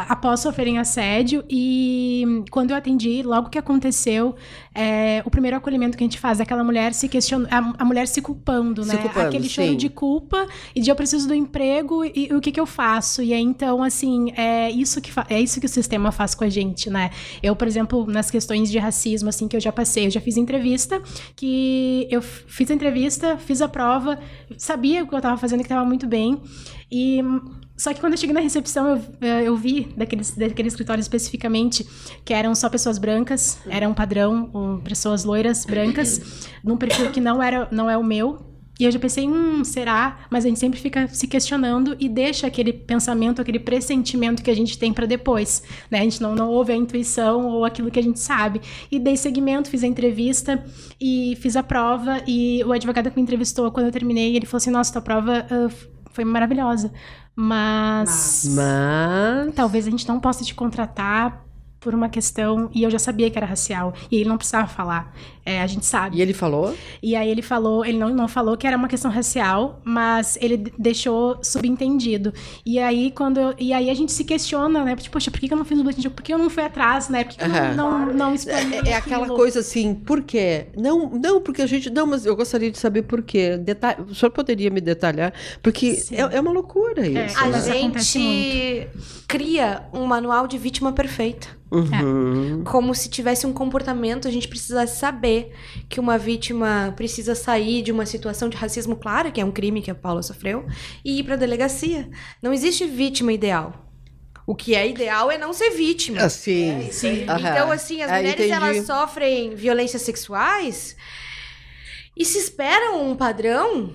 Após sofrerem assédio, e quando eu atendi, logo que aconteceu, o primeiro acolhimento que a gente faz é aquela mulher se questionando, a mulher se culpando, né? Aquele choro de culpa e de eu preciso do emprego e o que eu faço? E aí, então, assim, é isso que o sistema faz com a gente, né? Eu, por exemplo, nas questões de racismo, assim, que eu já passei, eu já fiz entrevista, fiz a prova, sabia o que eu tava fazendo, que tava muito bem, só que quando eu cheguei na recepção, eu vi daquele escritório especificamente que eram só pessoas brancas, era um padrão, pessoas loiras, brancas, num perfil que não é o meu. E eu já pensei, será? Mas a gente sempre fica se questionando e deixa aquele pensamento, aquele pressentimento que a gente tem para depois, né? A gente não ouve a intuição ou aquilo que a gente sabe. E dei seguimento, fiz a entrevista e fiz a prova, e o advogado que me entrevistou, quando eu terminei, ele falou assim, nossa, tua prova foi maravilhosa, mas talvez a gente não possa te contratar por uma questão, e eu já sabia que era racial, e ele não precisava falar, a gente sabe. E ele falou? E aí ele falou, ele não falou que era uma questão racial, mas ele deixou subentendido. E aí a gente se questiona, né, tipo, poxa, por que eu não fiz o boletim? Por que eu não fui atrás, né, por que eu não explanei É aquela coisa assim, por quê? Não, porque a gente, mas eu gostaria de saber por quê. O senhor poderia me detalhar? Porque é uma loucura isso. A gente cria um manual de vítima perfeita. Como se tivesse um comportamento, a gente precisasse saber que uma vítima precisa sair de uma situação de racismo, claro, que é um crime que a Paula sofreu, e ir pra delegacia. Não existe vítima ideal. O que é ideal é não ser vítima. Sim. Então, assim, as mulheres, elas sofrem violências sexuais e se esperam um padrão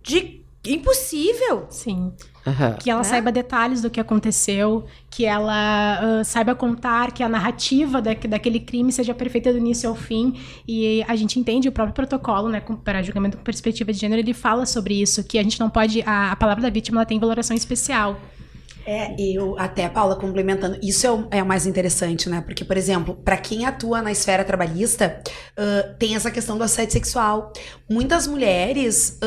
de impossível. Sim. Que ela saiba detalhes do que aconteceu, que ela saiba contar, que a narrativa daquele crime seja perfeita do início ao fim. E a gente entende o próprio protocolo, né, para julgamento com perspectiva de gênero, ele fala sobre isso, que a gente não pode... A palavra da vítima, ela tem valoração especial. Eu até, Paula, complementando, isso é o mais interessante, né? Porque, por exemplo, para quem atua na esfera trabalhista, tem essa questão do assédio sexual. Muitas mulheres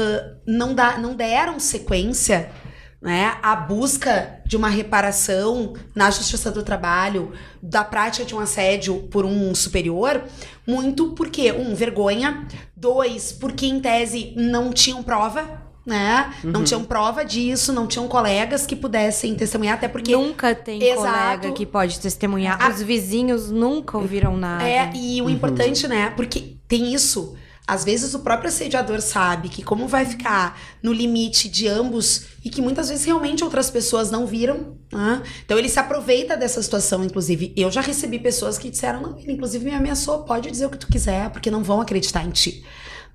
não deram sequência, né, a busca de uma reparação na Justiça do Trabalho da prática de um assédio por um superior, muito porque, vergonha, 2, porque em tese não tinham prova, né? Não tinham prova disso, não tinham colegas que pudessem testemunhar, até porque... Nunca tem colega que pode testemunhar. Os vizinhos nunca ouviram nada. E o importante, né? Porque tem isso... Às vezes o próprio assediador sabe que como vai ficar no limite de ambos e que muitas vezes realmente outras pessoas não viram, né? Então ele se aproveita dessa situação, inclusive. Eu já recebi pessoas que disseram, não, ele inclusive me ameaçou, pode dizer o que tu quiser, porque não vão acreditar em ti.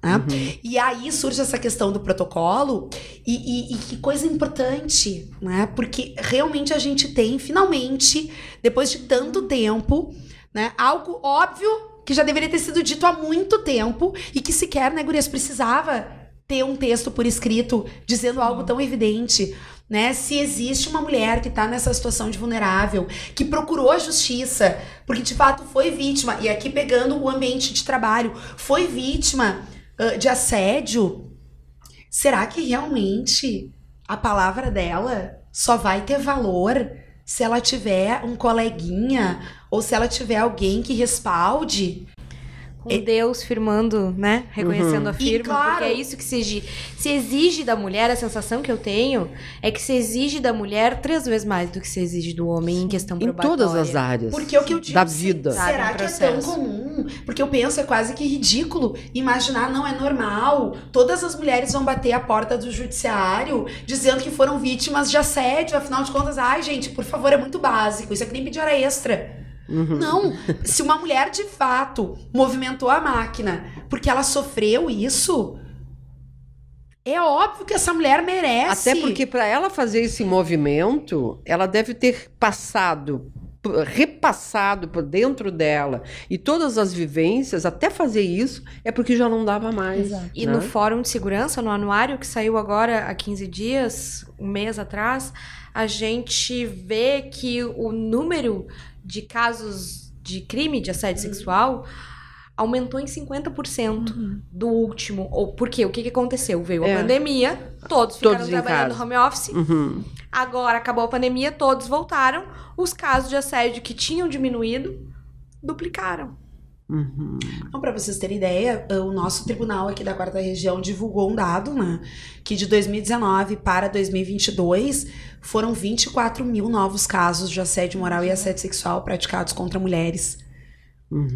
Né? E aí surge essa questão do protocolo e que coisa importante, né? Porque realmente a gente tem, finalmente, depois de tanto tempo, né, algo óbvio que já deveria ter sido dito há muito tempo e que sequer, né, gurias, precisava ter um texto por escrito dizendo algo tão evidente, né? Se existe uma mulher que está nessa situação de vulnerável, que procurou a justiça, porque de fato foi vítima, e aqui pegando o ambiente de trabalho, foi vítima de assédio, será que realmente a palavra dela só vai ter valor se ela tiver um coleguinha ou se ela tiver alguém que respalde. Com Deus firmando, né? Reconhecendo a firma, claro, porque é isso que se exige da mulher. A sensação que eu tenho é que se exige da mulher 3 vezes mais do que se exige do homem em questão probatória. Em todas as áreas. Porque o que eu digo, da vida. Será que é tão comum? Porque eu penso, é quase que ridículo imaginar, não é normal. Todas as mulheres vão bater a porta do judiciário dizendo que foram vítimas de assédio. Afinal de contas, ai, gente, por favor, é muito básico. Isso é que nem pedir hora extra. Não, se uma mulher de fato movimentou a máquina porque ela sofreu isso, é óbvio que essa mulher merece. Até porque para ela fazer esse movimento, ela deve ter repassado por dentro dela e todas as vivências, até fazer isso, é porque já não dava mais. Exato. E no Fórum de Segurança, no anuário que saiu agora há 15 dias, um mês atrás, a gente vê que o número de casos de crime de assédio sexual aumentou em 50% do último. Por quê? O que aconteceu? Veio a pandemia, todos ficaram trabalhando no home office. Agora acabou a pandemia, todos voltaram. Os casos de assédio que tinham diminuído, duplicaram. Então, para vocês terem ideia, o nosso tribunal aqui da 4ª Região divulgou um dado, né, que de 2019 para 2022 foram 24 mil novos casos de assédio moral e assédio sexual praticados contra mulheres.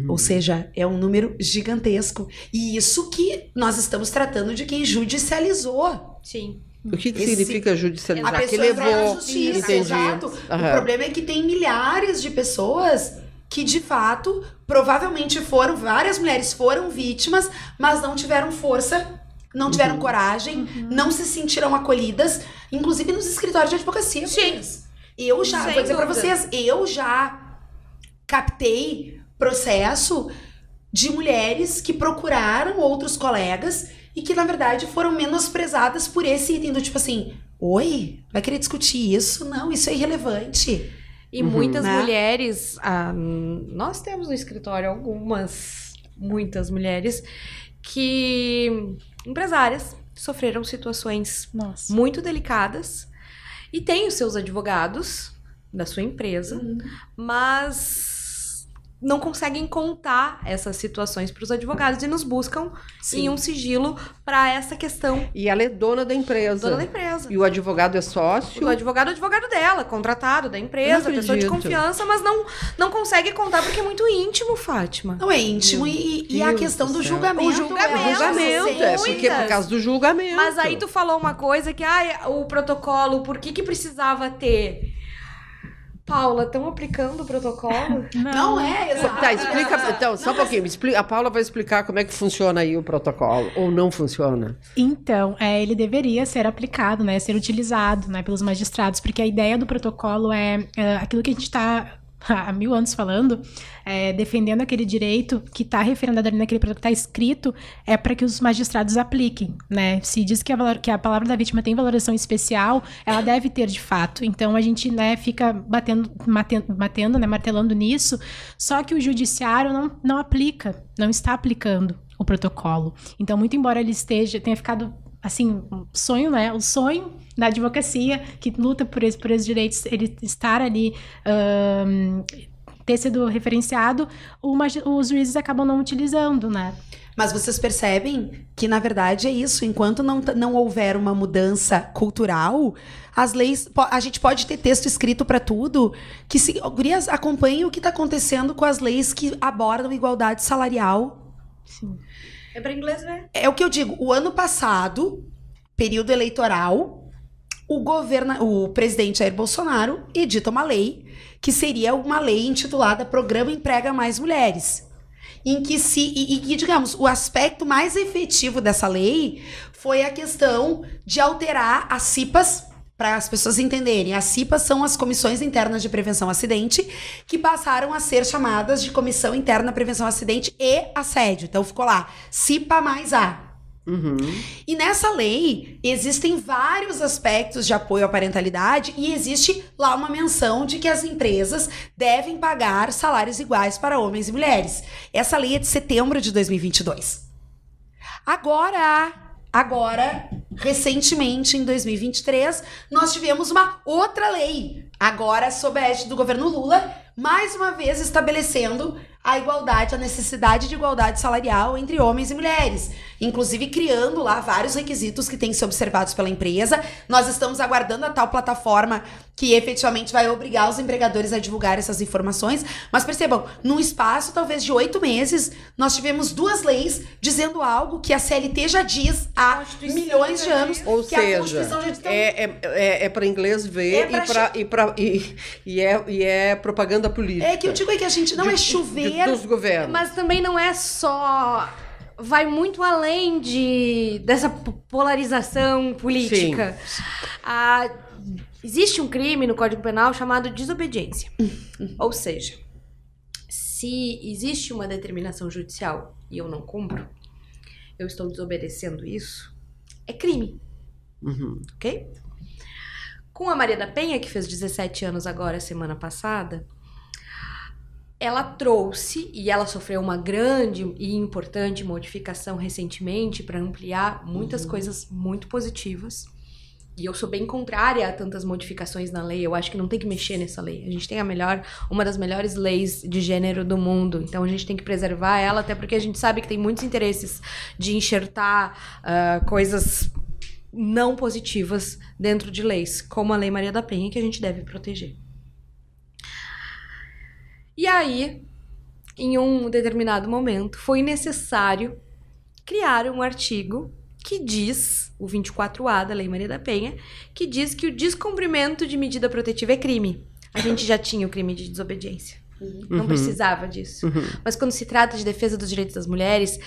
Ou seja, é um número gigantesco. E isso que nós estamos tratando de quem judicializou. Sim. O que significa judicializar? A que pessoa entrou na levou. justiça, Entendi. exato. O problema é que tem milhares de pessoas que, de fato, provavelmente várias mulheres foram vítimas, mas não tiveram força, não tiveram coragem, não se sentiram acolhidas, inclusive nos escritórios de advocacia. Sim. Eu já, vou dizer pra vocês, eu já captei processo de mulheres que procuraram outros colegas e que, na verdade, foram menosprezadas por esse item do tipo assim, oi, vai querer discutir isso? Não, isso é irrelevante. E muitas mulheres, nós temos no escritório muitas mulheres empresárias, sofreram situações muito delicadas e têm os seus advogados da sua empresa, mas não conseguem contar essas situações para os advogados e nos buscam em um sigilo para essa questão. E ela é dona da empresa. Dona da empresa. E o advogado é sócio? O advogado é o advogado dela, contratado da empresa, pessoa de confiança, mas não consegue contar porque é muito íntimo, Fátima. Não é íntimo e a questão do julgamento. O julgamento, é porque por causa do julgamento. Mas aí tu falou uma coisa que, o protocolo, por que precisava ter? Paula, estão aplicando o protocolo? Não é, exato. Tá, explica, então, só um pouquinho. A Paula vai explicar como é que funciona aí o protocolo, ou não funciona. Então, ele deveria ser aplicado, né, ser utilizado, né, pelos magistrados, porque a ideia do protocolo é aquilo que a gente está há 1000 anos falando, defendendo aquele direito que está referendado ali naquele protocolo que está escrito, é para que os magistrados apliquem, né? Se diz que a palavra da vítima tem valoração especial, ela deve ter de fato. Então a gente, né, fica batendo, né, martelando nisso, só que o judiciário não aplica, não está aplicando o protocolo. Então, muito embora ele tenha ficado assim, sonho, né? O sonho da advocacia que luta por esses direitos, ele estar ali, ter sido referenciado, os juízes acabam não utilizando, né? Mas vocês percebem que, na verdade, é isso. Enquanto não houver uma mudança cultural, as leis... A gente pode ter texto escrito para tudo, que gurias, acompanhem o que está acontecendo com as leis que abordam igualdade salarial. Sim. É para inglês, né? É o que eu digo. O ano passado, período eleitoral, o presidente Jair Bolsonaro edita uma lei que seria uma lei intitulada Programa Emprega Mais Mulheres. Em que digamos, o aspecto mais efetivo dessa lei foi a questão de alterar as CIPAs, para as pessoas entenderem. As CIPAs são as Comissões Internas de Prevenção ao Acidente, que passaram a ser chamadas de Comissão Interna de Prevenção ao Acidente e Assédio. Então ficou lá, CIPA mais A. E nessa lei existem vários aspectos de apoio à parentalidade e existe lá uma menção de que as empresas devem pagar salários iguais para homens e mulheres. Essa lei é de setembro de 2022. Agora, recentemente, em 2023, nós tivemos uma outra lei agora sob a égide do governo Lula, mais uma vez estabelecendo a igualdade, a necessidade de igualdade salarial entre homens e mulheres, inclusive criando lá vários requisitos que têm que ser observados pela empresa. Nós estamos aguardando a tal plataforma que efetivamente vai obrigar os empregadores a divulgar essas informações, mas percebam, num espaço talvez de 8 meses, nós tivemos 2 leis dizendo algo que a CLT já diz há milhões de anos. Ou que seja, a Constituição já diz que é para inglês ver e é propaganda política. É que eu digo que a gente não é chover dos governos. Mas também não é só... Vai muito além dessa polarização política. Existe um crime no Código Penal chamado desobediência. Ou seja, se existe uma determinação judicial e eu não cumpro, eu estou desobedecendo isso, é crime. Ok? Com a Maria da Penha, que fez 17 anos agora, semana passada, ela trouxe, e ela sofreu uma grande e importante modificação recentemente para ampliar muitas coisas muito positivas. E eu sou bem contrária a tantas modificações na lei. Eu acho que não tem que mexer nessa lei. A gente tem uma das melhores leis de gênero do mundo. Então a gente tem que preservar ela, até porque a gente sabe que tem muitos interesses de enxertar coisas não positivas dentro de leis, como a Lei Maria da Penha, que a gente deve proteger. E aí, em um determinado momento, foi necessário criar um artigo que diz, o 24A da Lei Maria da Penha, que diz que o descumprimento de medida protetiva é crime. A gente já tinha o crime de desobediência. Não precisava disso. Mas quando se trata de defesa dos direitos das mulheres,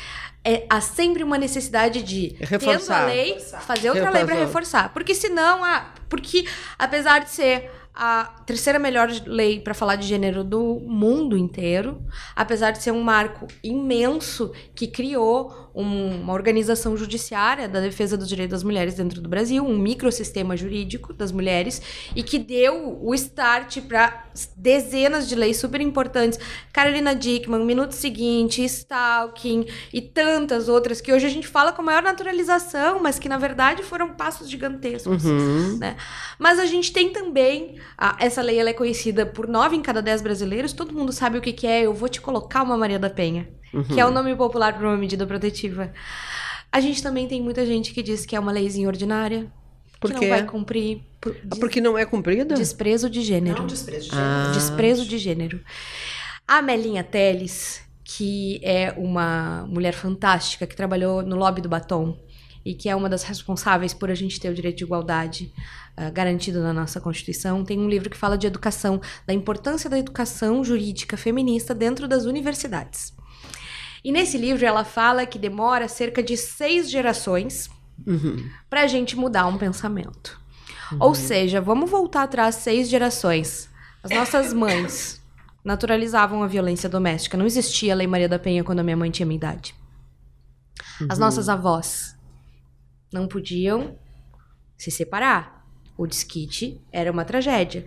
há sempre uma necessidade de, reforçar, tendo a lei, fazer outra lei para reforçar. Porque senão, porque apesar de ser a terceira melhor lei para falar de gênero do mundo inteiro, apesar de ser um marco imenso que criou uma organização judiciária da defesa dos direitos das mulheres dentro do Brasil, um microsistema jurídico das mulheres, e que deu o start para dezenas de leis super importantes, Carolina Dickmann, Minuto Seguinte, Stalking e tantas outras que hoje a gente fala com a maior naturalização, mas que na verdade foram passos gigantescos, né? Mas a gente tem também essa lei, ela é conhecida por 9 em cada 10 brasileiros, todo mundo sabe o que é. Eu vou te colocar uma Maria da Penha, que é o nome popular para uma medida protetiva. A gente também tem muita gente que diz que é uma leizinha ordinária, que não vai cumprir. Porque não é cumprida? Desprezo de gênero. Não, desprezo de gênero. Desprezo de gênero. A Melinha Teles, que é uma mulher fantástica, que trabalhou no lobby do batom, e que é uma das responsáveis por a gente ter o direito de igualdade garantido na nossa Constituição, tem um livro que fala de educação, da importância da educação jurídica feminista dentro das universidades. E nesse livro ela fala que demora cerca de 6 gerações para a gente mudar um pensamento. Ou seja, vamos voltar atrás 6 gerações. As nossas mães naturalizavam a violência doméstica. Não existia a Lei Maria da Penha quando a minha mãe tinha minha idade. As nossas avós não podiam se separar. O desquite era uma tragédia.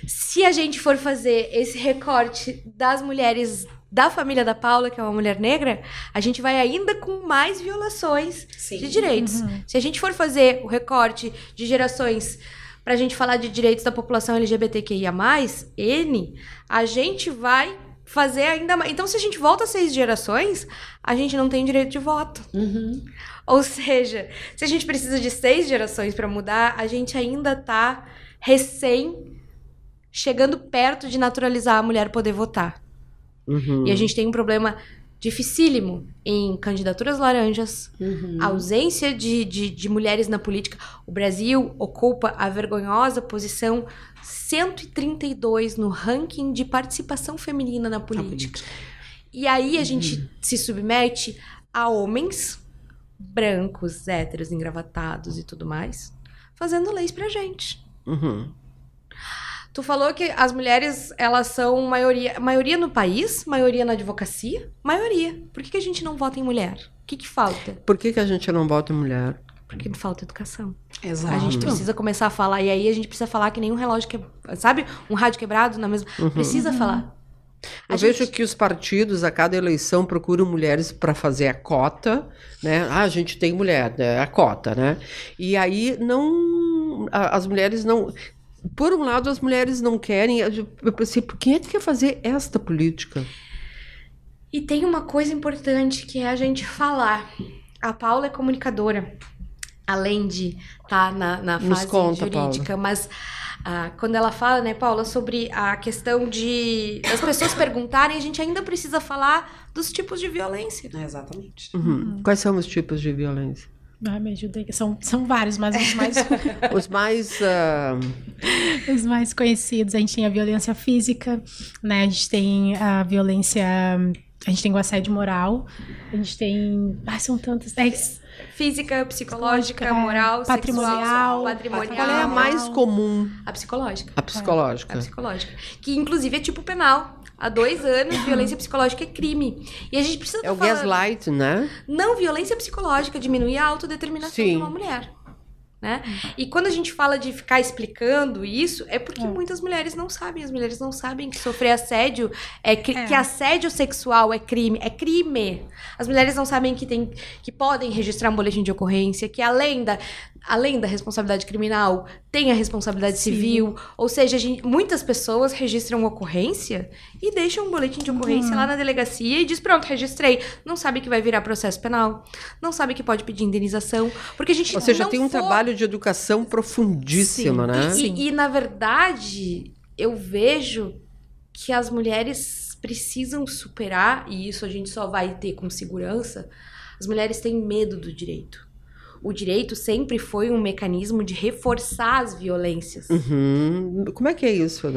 Se a gente for fazer esse recorte das mulheres da família da Paula, que é uma mulher negra, a gente vai ainda com mais violações de direitos. Se a gente for fazer o recorte de gerações para a gente falar de direitos da população LGBTQIA+, a gente vai fazer ainda mais. Então, se a gente volta 6 gerações, a gente não tem direito de voto. Ou seja, se a gente precisa de 6 gerações para mudar, a gente ainda está chegando perto de naturalizar a mulher poder votar. E a gente tem um problema dificílimo em candidaturas laranjas, ausência de mulheres na política. O Brasil ocupa a vergonhosa posição 132 no ranking de participação feminina na política. E aí a gente se submete a homens brancos, héteros, engravatados e tudo mais, fazendo leis pra gente. Tu falou que as mulheres, elas são maioria no país, maioria na advocacia, maioria. Por que a gente não vota em mulher? O que falta? Por que a gente não vota em mulher? Porque falta educação. Exato. A gente precisa começar a falar, e aí a gente precisa falar que nem um relógio sabe? Um rádio quebrado na mesma... Precisa falar. Eu vejo que os partidos, a cada eleição, procuram mulheres para fazer a cota, né? A gente tem mulher, né? A cota, né? E aí as mulheres não... por um lado, as mulheres não querem. Eu pensei, por quem é que quer fazer esta política? E tem uma coisa importante que é a gente falar. A Paula é comunicadora, além de estar na fase jurídica, Paula. Mas quando ela fala, né, Paula, sobre a questão de as pessoas perguntarem, a gente ainda precisa falar dos tipos de violência. Exatamente. Quais são os tipos de violência? Me ajuda aí. São vários, mas os mais... Os mais conhecidos. A gente tem a violência física, né? A gente tem a violência... A gente tem o assédio moral. A gente tem... são tantas... Física, psicológica, moral, patrimonial, sexual, Qual é a mais comum? A psicológica. A psicológica. A psicológica. Que, inclusive, é tipo penal. Há 2 anos, violência psicológica é crime. E a gente precisa o gaslight, né? Não, violência psicológica diminui a autodeterminação de uma mulher. Né? E quando a gente fala de ficar explicando isso, é porque muitas mulheres não sabem. As mulheres não sabem que sofrer assédio que assédio sexual é crime. É crime. As mulheres não sabem que podem registrar um boletim de ocorrência, que além da responsabilidade criminal, tem a responsabilidade civil. Ou seja, muitas pessoas registram ocorrência e deixam um boletim de ocorrência lá na delegacia e diz, pronto, registrei. Não sabe que vai virar processo penal. Não sabe que pode pedir indenização. Porque a gente Ou seja, tem um trabalho de educação profundíssimo, né? E, na verdade, eu vejo que as mulheres precisam superar, e isso a gente só vai ter com segurança, as mulheres têm medo do direito. O direito sempre foi um mecanismo de reforçar as violências. Como é que é isso?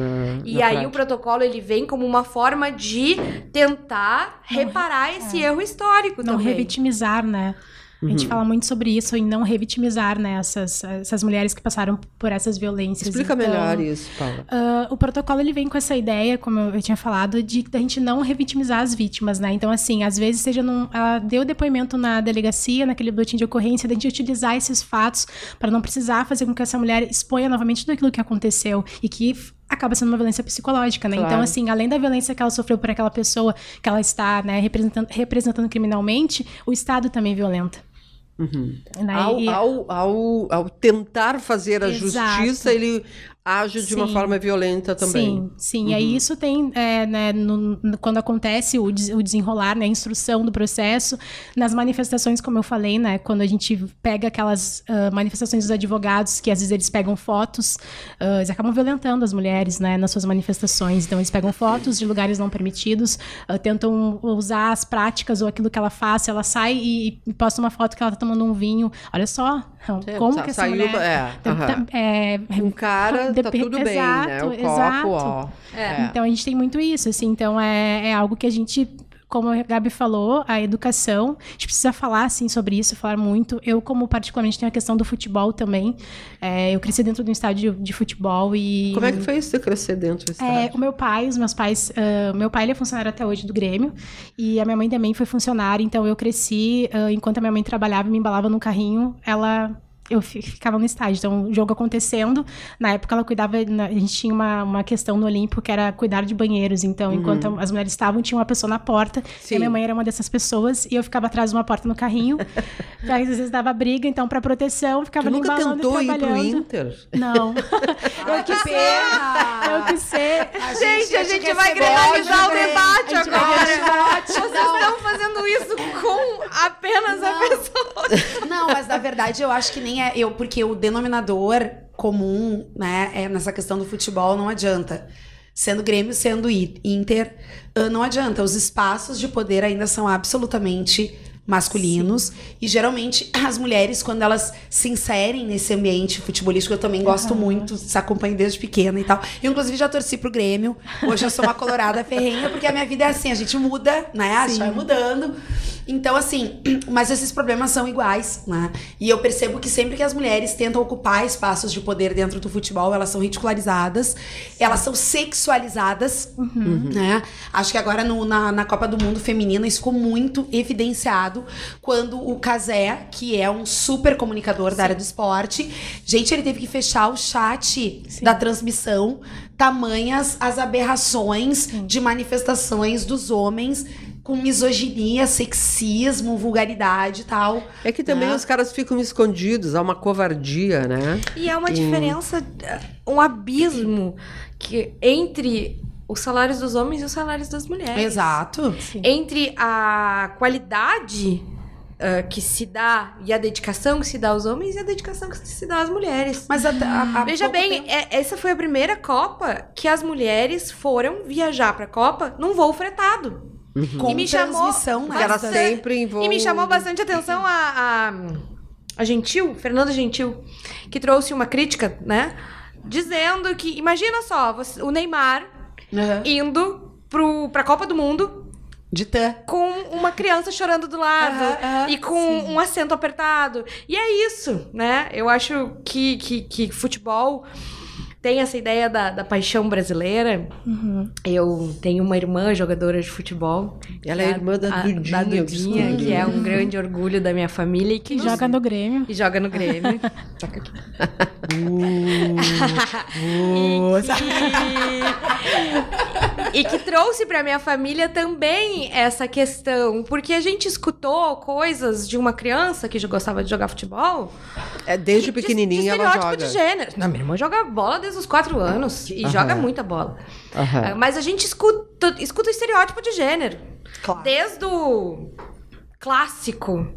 E aí o protocolo ele vem como uma forma de tentar reparar esse erro histórico não também. Não revitimizar, né? A gente fala muito sobre isso, em não revitimizar, né, essas mulheres que passaram por essas violências. Explica melhor isso, Paula. O protocolo, ele vem com essa ideia, como eu tinha falado, de a gente não revitimizar as vítimas, né? Então, assim, às vezes, ela deu depoimento na delegacia, naquele boletim de ocorrência, da gente utilizar esses fatos para não precisar fazer com que essa mulher exponha novamente tudo aquilo que aconteceu e que acaba sendo uma violência psicológica, né? Claro. Então, assim, além da violência que ela sofreu por aquela pessoa que ela está, né, representando criminalmente, o Estado também violenta. Né? Ao tentar fazer a justiça, ele age de uma forma violenta também. Sim. E aí isso tem, né, quando acontece o desenrolar, né, a instrução do processo, nas manifestações, como eu falei, né, quando a gente pega aquelas manifestações dos advogados, que às vezes eles pegam fotos, eles acabam violentando as mulheres, né, nas suas manifestações. Então eles pegam fotos de lugares não permitidos, tentam usar as práticas ou aquilo que ela faz, ela sai e posta uma foto que ela tá tomando um vinho. Olha só, como que essa mulher... um cara... Tá tudo bem, né? O copo, ó. Então, a gente tem muito isso, assim. Então, é algo que a gente, como a Gabi falou, a educação, a gente precisa falar, assim, sobre isso, falar muito. Eu, como particularmente, tenho a questão do futebol também. Eu cresci dentro de um estádio de futebol e... Como é que foi você crescer dentro do estádio? Os meus pais... meu pai, ele é funcionário até hoje do Grêmio. E a minha mãe também foi funcionária. Então, eu cresci, enquanto a minha mãe trabalhava e me embalava no carrinho, eu ficava no estádio, então o jogo acontecendo, na época ela cuidava, a gente tinha uma questão no Olímpico que era cuidar de banheiros, então enquanto as mulheres estavam, tinha uma pessoa na porta, e a minha mãe era uma dessas pessoas, e eu ficava atrás de uma porta no carrinho, às vezes dava briga, então pra proteção, ficava ali embalando e trabalhando. Tu nunca tentou ir pro Inter? Não. Eu quis ser. Gente, a gente vai granalizar o debate agora. Vocês estão fazendo isso com apenas a pessoa. Não, mas na verdade eu acho que nem porque o denominador comum, né, nessa questão do futebol não adianta. Sendo Grêmio, sendo Inter, não adianta. Os espaços de poder ainda são absolutamente masculinos. E geralmente as mulheres, quando elas se inserem nesse ambiente futebolístico, eu também gosto muito, acompanho desde pequena e tal. Eu, inclusive, já torci pro Grêmio. Hoje eu sou uma colorada ferrenha, porque a minha vida é assim, a gente muda, né? A gente vai mudando. Então, assim, mas esses problemas são iguais, né? E eu percebo que sempre que as mulheres tentam ocupar espaços de poder dentro do futebol, elas são ridicularizadas, elas são sexualizadas, né? Acho que agora na Copa do Mundo Feminina isso ficou muito evidenciado quando o Cazé, que é um super comunicador da área do esporte, gente, ele teve que fechar o chat da transmissão, tamanhas as aberrações de manifestações dos homens com misoginia, sexismo, vulgaridade e tal. É que também os caras ficam escondidos, há uma covardia, né? E é uma diferença, um abismo entre os salários dos homens e os salários das mulheres. Exato. Sim. Entre a qualidade que se dá e a dedicação que se dá aos homens e a dedicação que se dá às mulheres. Mas Veja bem, essa foi a primeira Copa que as mulheres foram viajar pra Copa num voo fretado. com E me chamou transmissão, né? Que era bastante- sempre em voo... E me chamou bastante atenção a Gentil, Fernanda Gentil, que trouxe uma crítica, né? Dizendo que, imagina só, o Neymar indo pra Copa do Mundo De tã. com uma criança chorando do lado e com um assento apertado. E é isso, né? Eu acho que futebol tem essa ideia da paixão brasileira. Eu tenho uma irmã jogadora de futebol. Ela é irmã da Dudinha. Da Dudinha, que é um grande orgulho da minha família. E que nos- Joga no Grêmio. E joga no Grêmio. Toca aqui. E que trouxe pra minha família também essa questão. Porque a gente escutou coisas de uma criança que já gostava de jogar futebol. Desde pequenininha de ela estereótipo joga. de gênero. Não, minha irmã joga bola desde os 4 anos. E joga muita bola. Mas a gente escuta o estereótipo de gênero. Claro. Desde o clássico.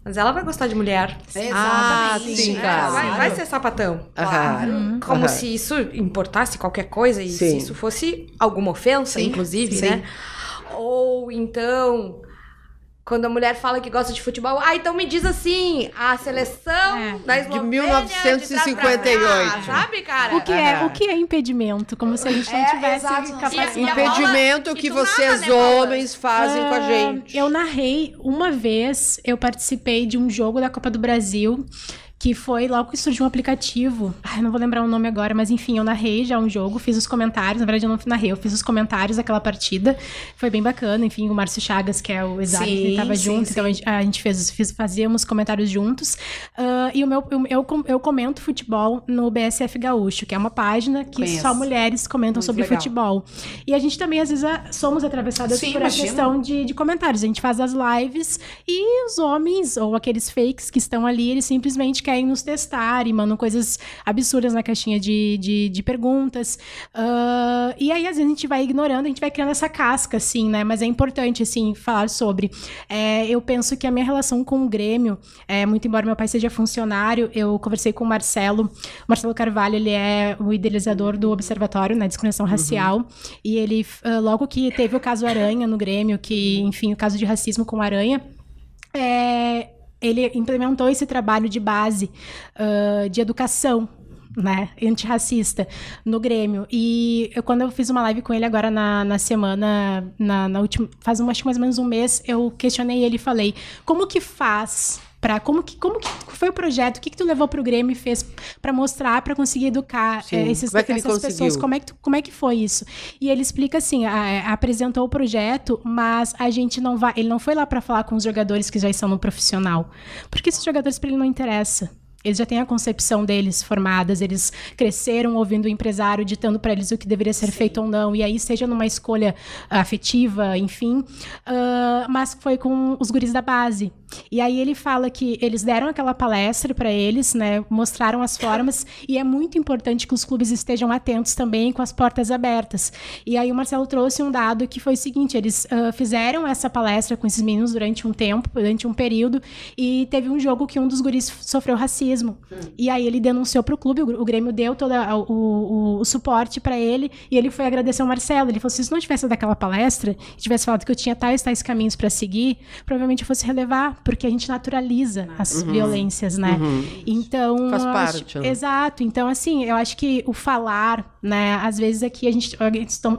Mas ela vai gostar de mulher. Exatamente. sim, É, claro. vai ser sapatão. Aham. Como se isso importasse qualquer coisa e se Sim. isso fosse alguma ofensa, Sim, inclusive, sim. né? Ou então, quando a mulher fala que gosta de futebol, então me diz assim, a seleção da Eslovênia 1958. sabe, cara? O que é impedimento? Como se a gente não tivesse exato. capacidade. E a bola- Impedimento e que tu vocês, narra, né, Paula? homens, fazem com a gente. Eu narrei uma vez, eu participei de um jogo da Copa do Brasil, que foi logo que surgiu um aplicativo. Ai, não vou lembrar o nome agora, mas enfim, eu narrei já um jogo, fiz os comentários. Na verdade, eu não narrei, eu fiz os comentários daquela partida. Foi bem bacana. Enfim, o Márcio Chagas, que é o exato, Sim, ele tava sim, junto, sim. então a gente fazíamos comentários juntos. E eu comento futebol no BSF Gaúcho, que é uma página que Conheço. só mulheres comentam Muito sobre legal. futebol. E a gente também, às vezes, somos atravessadas Sim, por essa imagino. questão de comentários. A gente faz as lives e os homens, ou aqueles fakes que estão ali, eles simplesmente querem nos testar e mandam coisas absurdas na caixinha de perguntas. E aí, às vezes, a gente vai ignorando, a gente vai criando essa casca, assim, né? Mas é importante, assim, falar sobre. Eu penso que a minha relação com o Grêmio, muito embora meu pai seja funcionário, eu conversei com o Marcelo Carvalho, ele é o idealizador do Observatório, né, Discriminação Racial, e ele, logo que teve o caso Aranha no Grêmio, que, enfim, o caso de racismo com Aranha, ele implementou esse trabalho de base de educação, né, antirracista no Grêmio. E quando eu fiz uma live com ele agora na semana, na última, acho que mais ou menos um mês, eu questionei ele e falei, como que faz... Como que foi o projeto? O que tu levou pro Grêmio e fez para mostrar, para conseguir educar Como é que ele essas pessoas? conseguiu? Como é que foi isso? E ele explica assim, apresentou o projeto, mas a gente não vai, ele não foi lá para falar com os jogadores que já estão no profissional, porque esses jogadores para ele não interessa. Eles já têm a concepção deles formadas, eles cresceram ouvindo o empresário ditando para eles o que deveria ser feito ou não, e aí seja numa escolha afetiva, enfim, mas foi com os guris da base. E aí ele fala que eles deram aquela palestra para eles, né, mostraram as formas, e é muito importante que os clubes estejam atentos também com as portas abertas. E aí o Marcelo trouxe um dado que foi o seguinte, eles fizeram essa palestra com esses meninos durante um tempo, durante um período, e teve um jogo que um dos guris sofreu racismo. E aí ele denunciou pro clube, o Grêmio deu todo o suporte para ele, e ele foi agradecer ao Marcelo. Ele falou, se isso não tivesse daquela palestra, e tivesse falado que eu tinha tais caminhos para seguir, provavelmente eu fosse relevar, porque a gente naturaliza as violências, né? Então... Faz parte. Né? Exato. Então, assim, eu acho que o falar, né? Às vezes aqui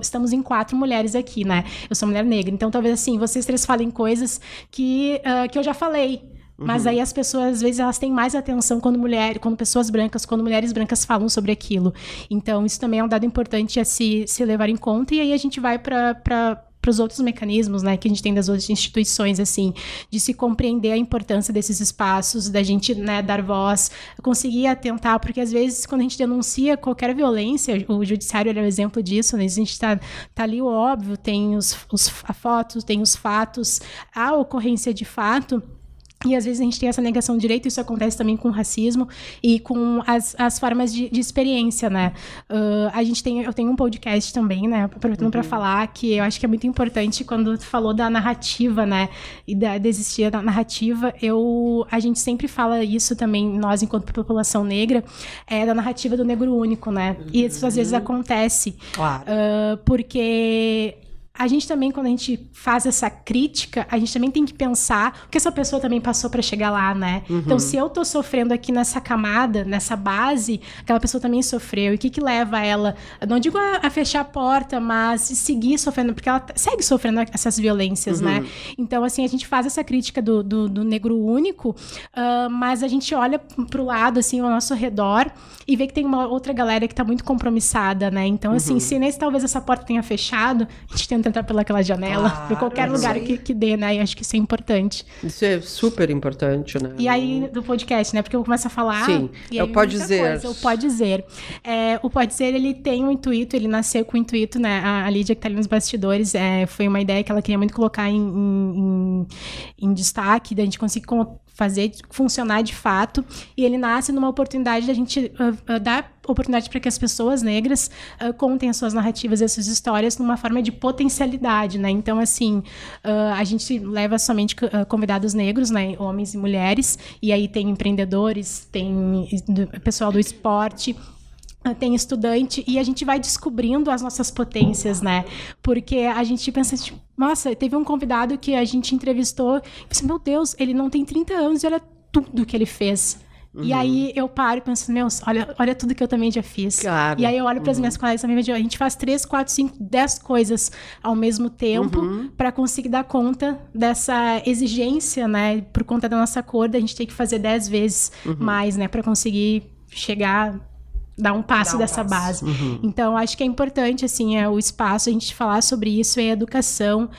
estamos em 4 mulheres aqui, né? Eu sou mulher negra. Então, talvez assim, vocês 3 falem coisas que eu já falei. Mas aí as pessoas, às vezes, elas têm mais atenção quando pessoas brancas, quando mulheres brancas falam sobre aquilo. Então, isso também é um dado importante a se levar em conta. E aí a gente vai para os outros mecanismos, né, que a gente tem das outras instituições, assim, de se compreender a importância desses espaços, da gente, né, dar voz, conseguir atentar, porque às vezes quando a gente denuncia qualquer violência, o judiciário é um exemplo disso, né, a gente tá ali o óbvio, tem a foto, tem os fatos, a ocorrência de fato. E às vezes a gente tem essa negação de direito, isso acontece também com o racismo e com as formas de experiência, né? Eu tenho um podcast também, né? Aproveitando para falar que eu acho que é muito importante quando tu falou da narrativa, né? E de existir da narrativa, a gente sempre fala isso também, nós enquanto população negra, da narrativa do negro único, né? E isso às vezes acontece. Claro. Porque a gente também, quando a gente faz essa crítica, a gente também tem que pensar o que essa pessoa também passou para chegar lá, né? Então, se eu tô sofrendo aqui nessa camada, nessa base, aquela pessoa também sofreu. E o que leva ela, não digo a fechar a porta, mas seguir sofrendo, porque ela segue sofrendo essas violências, né? Então, assim, a gente faz essa crítica do negro único, mas a gente olha pro lado, assim, ao nosso redor e vê que tem uma outra galera que tá muito compromissada, né? Então, assim, se talvez essa porta tenha fechado, a gente tenta entrar pelaquela janela, por qualquer lugar que dê, né? E acho que isso é importante. Isso é super importante, né? E aí, do podcast, né? Porque eu começo a falar... Sim, é o Pode Dizer. O Pode Dizer. O Pode Dizer, ele tem um intuito, ele nasceu com o intuito, né? A Lídia, que tá ali nos bastidores, foi uma ideia que ela queria muito colocar em destaque, da gente conseguir fazer funcionar de fato, e ele nasce numa oportunidade da gente dar oportunidade para que as pessoas negras contem as suas narrativas e as suas histórias numa forma de potencialidade, né? Então, assim, a gente leva somente convidados negros, né? Homens e mulheres, e aí tem empreendedores, tem pessoal do esporte, tem estudante, e a gente vai descobrindo as nossas potências, né? Porque a gente pensa, tipo, nossa, teve um convidado que a gente entrevistou, e pensei, meu Deus, ele não tem 30 anos e olha tudo que ele fez. E aí eu paro e penso, olha tudo que eu também já fiz. Claro. E aí eu olho para as minhas colegas também, a gente faz 3, 4, 5, 10 coisas ao mesmo tempo para conseguir dar conta dessa exigência, né? Por conta da nossa cor, a gente tem que fazer 10 vezes mais, né? Para conseguir chegar... dar um passo dessa base. Então, acho que é importante, assim, o espaço, a gente falar sobre isso, e a educação,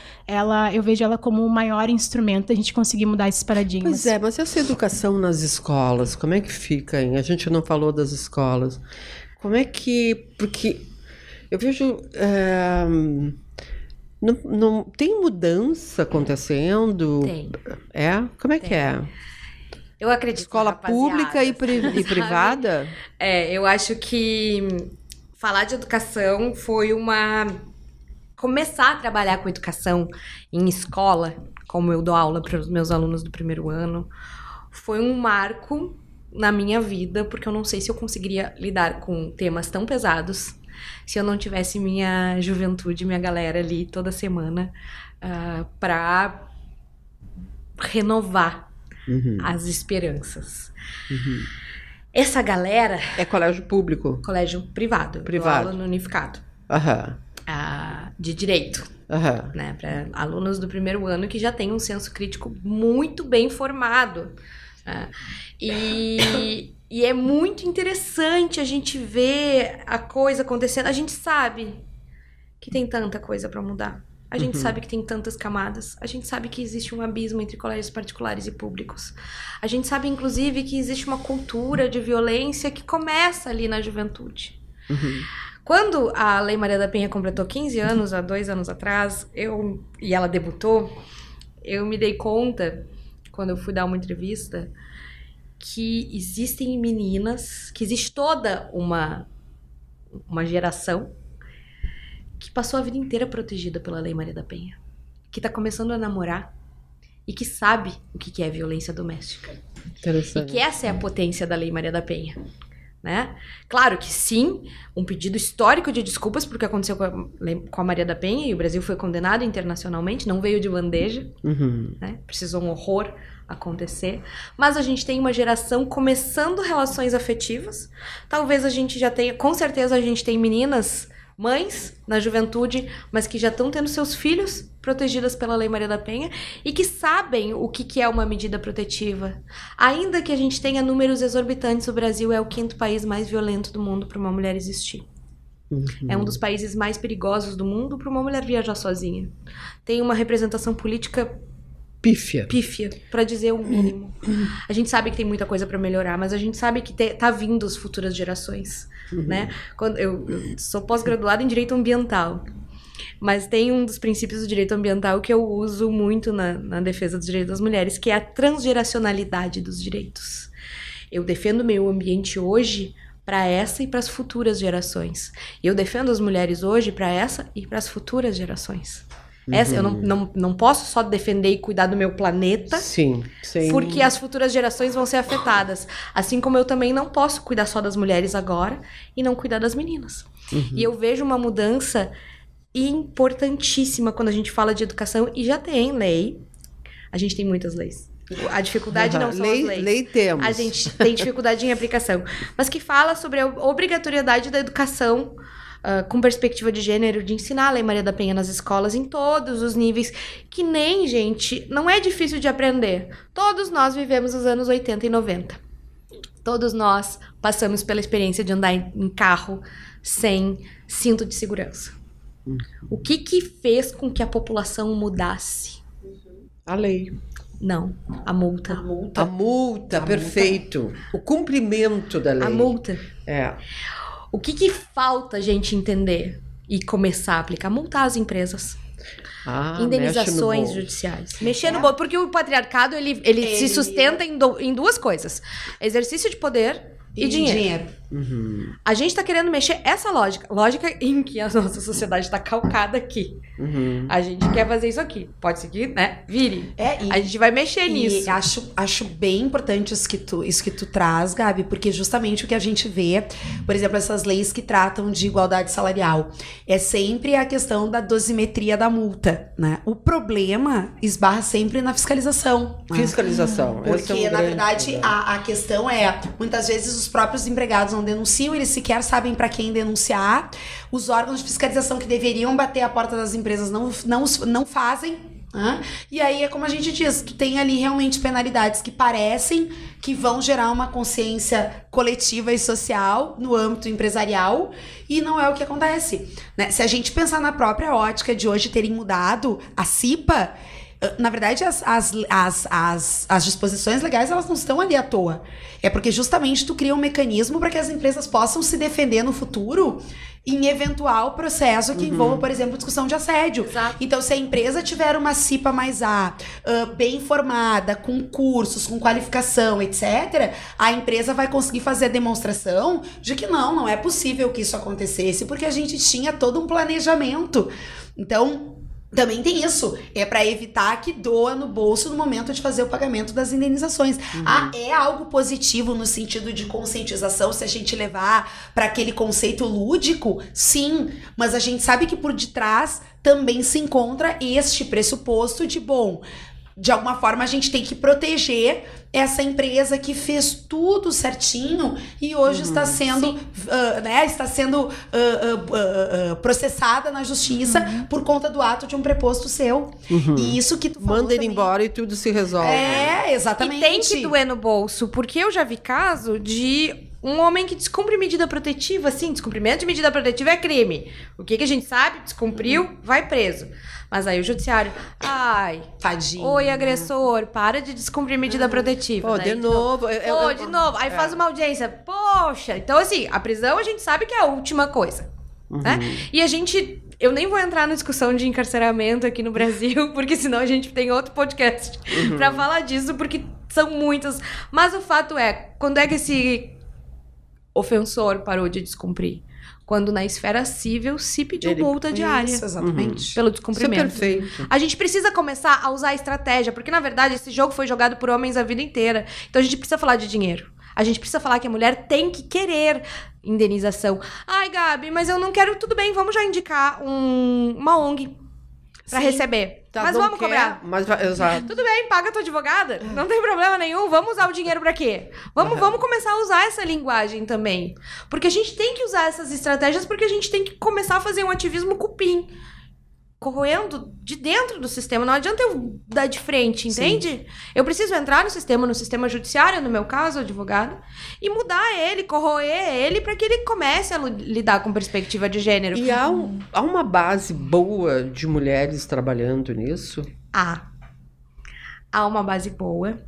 eu vejo ela como o maior instrumento da gente conseguir mudar esses paradigmas. Pois é, mas essa educação nas escolas, como é que fica, hein? A gente não falou das escolas. Como é que... Porque eu vejo... não tem mudança acontecendo? Tem. Como é que é? Eu acredito. Escola pública e privada? Eu acho que falar de educação foi começar a trabalhar com educação em escola, como eu dou aula para os meus alunos do primeiro ano, foi um marco na minha vida, porque eu não sei se eu conseguiria lidar com temas tão pesados se eu não tivesse minha juventude, minha galera ali toda semana para renovar as esperanças. Essa galera... É colégio público? Colégio privado. Privado. Aula no unificado. De direito. Né, para alunos do primeiro ano que já têm um senso crítico muito bem formado. E é muito interessante a gente ver a coisa acontecendo. A gente sabe que tem tanta coisa para mudar. A gente sabe que tem tantas camadas. A gente sabe que existe um abismo entre colégios particulares e públicos. A gente sabe, inclusive, que existe uma cultura de violência que começa ali na juventude. Quando a Lei Maria da Penha completou 15 anos, há 2 anos atrás, e ela debutou, eu me dei conta, quando eu fui dar uma entrevista, que existem meninas, que existe toda uma geração que passou a vida inteira protegida pela Lei Maria da Penha, que tá começando a namorar e que sabe o que é violência doméstica. Interessante. E que essa é a potência da Lei Maria da Penha, né? Claro que sim, um pedido histórico de desculpas porque aconteceu com a Maria da Penha, e o Brasil foi condenado internacionalmente, não veio de bandeja, né? Precisou um horror acontecer, mas a gente tem uma geração começando relações afetivas, talvez a gente já tenha, com certeza a gente tem meninas, mães na juventude, mas que já estão tendo seus filhos protegidas pela Lei Maria da Penha e que sabem o que é uma medida protetiva. Ainda que a gente tenha números exorbitantes, o Brasil é o 5º país mais violento do mundo para uma mulher existir. É um dos países mais perigosos do mundo para uma mulher viajar sozinha. Tem uma representação política pífia, para dizer o mínimo. A gente sabe que tem muita coisa para melhorar, mas a gente sabe que tá vindo as futuras gerações, né? Quando eu sou pós-graduada em Direito Ambiental, mas tem um dos princípios do direito ambiental que eu uso muito na defesa dos direitos das mulheres, que é a transgeracionalidade dos direitos. Eu defendo o meio ambiente hoje para essa e para as futuras gerações. Eu defendo as mulheres hoje para essa e para as futuras gerações. Eu não posso só defender e cuidar do meu planeta, sim. Porque as futuras gerações vão ser afetadas. Assim como eu também não posso cuidar só das mulheres agora e não cuidar das meninas. E eu vejo uma mudança importantíssima quando a gente fala de educação, e já tem lei. A gente tem muitas leis. A dificuldade não são as leis. Lei temos. A gente tem dificuldade em aplicação. Mas que fala sobre a obrigatoriedade da educação com perspectiva de gênero, de ensinar a Lei Maria da Penha nas escolas, em todos os níveis, que nem, gente, não é difícil de aprender. Todos nós vivemos os anos 80 e 90. Todos nós passamos pela experiência de andar em carro sem cinto de segurança. O que fez com que a população mudasse? A lei. Não, a multa. A multa, perfeito. O cumprimento da lei. A multa. É. O que falta a gente entender e começar a aplicar? Multar as empresas. Indenizações judiciais. Mexer no bolso. Porque o patriarcado, ele se sustenta em duas coisas. Exercício de poder e dinheiro. A gente tá querendo mexer essa lógica em que a nossa sociedade tá calcada aqui. A gente quer fazer isso aqui. Pode ser que, né, vire. A gente vai mexer nisso. Acho bem importante isso que tu traz, Gabi, porque justamente o que a gente vê, por exemplo, essas leis que tratam de igualdade salarial, é sempre a questão da dosimetria da multa, né? O problema esbarra sempre na fiscalização. Fiscalização. Porque, na verdade, a questão é, muitas vezes os próprios empregados não denunciam, eles sequer sabem para quem denunciar. Os órgãos de fiscalização que deveriam bater a porta das empresas não fazem. E aí é como a gente diz, tu tem ali realmente penalidades que parecem que vão gerar uma consciência coletiva e social no âmbito empresarial, e não é o que acontece, né? Se a gente pensar na própria ótica de hoje terem mudado a CIPA, na verdade, as disposições legais, elas não estão ali à toa. É porque justamente tu cria um mecanismo para que as empresas possam se defender no futuro em eventual processo que envolva, por exemplo, discussão de assédio. Exato. Então, se a empresa tiver uma CIPA mais bem formada, com cursos, com qualificação, etc., a empresa vai conseguir fazer a demonstração de que não é possível que isso acontecesse, porque a gente tinha todo um planejamento. Então, também tem isso, é para evitar que doa no bolso no momento de fazer o pagamento das indenizações. É algo positivo no sentido de conscientização, se a gente levar para aquele conceito lúdico, sim, mas a gente sabe que por detrás também se encontra este pressuposto de, de alguma forma a gente tem que proteger essa empresa que fez tudo certinho e hoje está sendo, processada na justiça por conta do ato de um preposto seu. E isso que tu falou manda ele embora e tudo se resolve. Exatamente. E tem que doer no bolso, porque eu já vi caso de um homem que descumpre medida protetiva. Sim, descumprimento de medida protetiva é crime. O que a gente sabe? Descumpriu, vai preso. Mas aí o judiciário, tadinho. Oi, agressor, para de descumprir medida protetiva. De novo. De novo. Aí faz uma audiência. Poxa. Então, assim, a prisão a gente sabe que é a última coisa. Né? E eu nem vou entrar na discussão de encarceramento aqui no Brasil, porque senão a gente tem outro podcast pra falar disso, porque são muitos. Mas o fato é, quando é que esse ofensor parou de descumprir? Quando na esfera civil se pediu multa diária. Isso, exatamente. Pelo descumprimento. Isso é perfeito. A gente precisa começar a usar a estratégia, porque na verdade esse jogo foi jogado por homens a vida inteira. Então a gente precisa falar de dinheiro. A gente precisa falar que a mulher tem que querer indenização. Ai, Gabi, mas eu não quero... Tudo bem, vamos já indicar uma ONG pra receber. Mas vamos cobrar. Exato. Tudo bem, paga a tua advogada. Não tem problema nenhum. Vamos usar o dinheiro pra quê? Vamos começar a usar essa linguagem também. Porque a gente tem que usar essas estratégias, porque a gente tem que começar a fazer um ativismo cupim. corroendo de dentro do sistema. Não adianta eu dar de frente, entende? Sim. Eu preciso entrar no sistema judiciário, no meu caso, advogado, e mudar ele, corroer ele, para que ele comece a lidar com perspectiva de gênero. E há uma base boa de mulheres trabalhando nisso? Há uma base boa.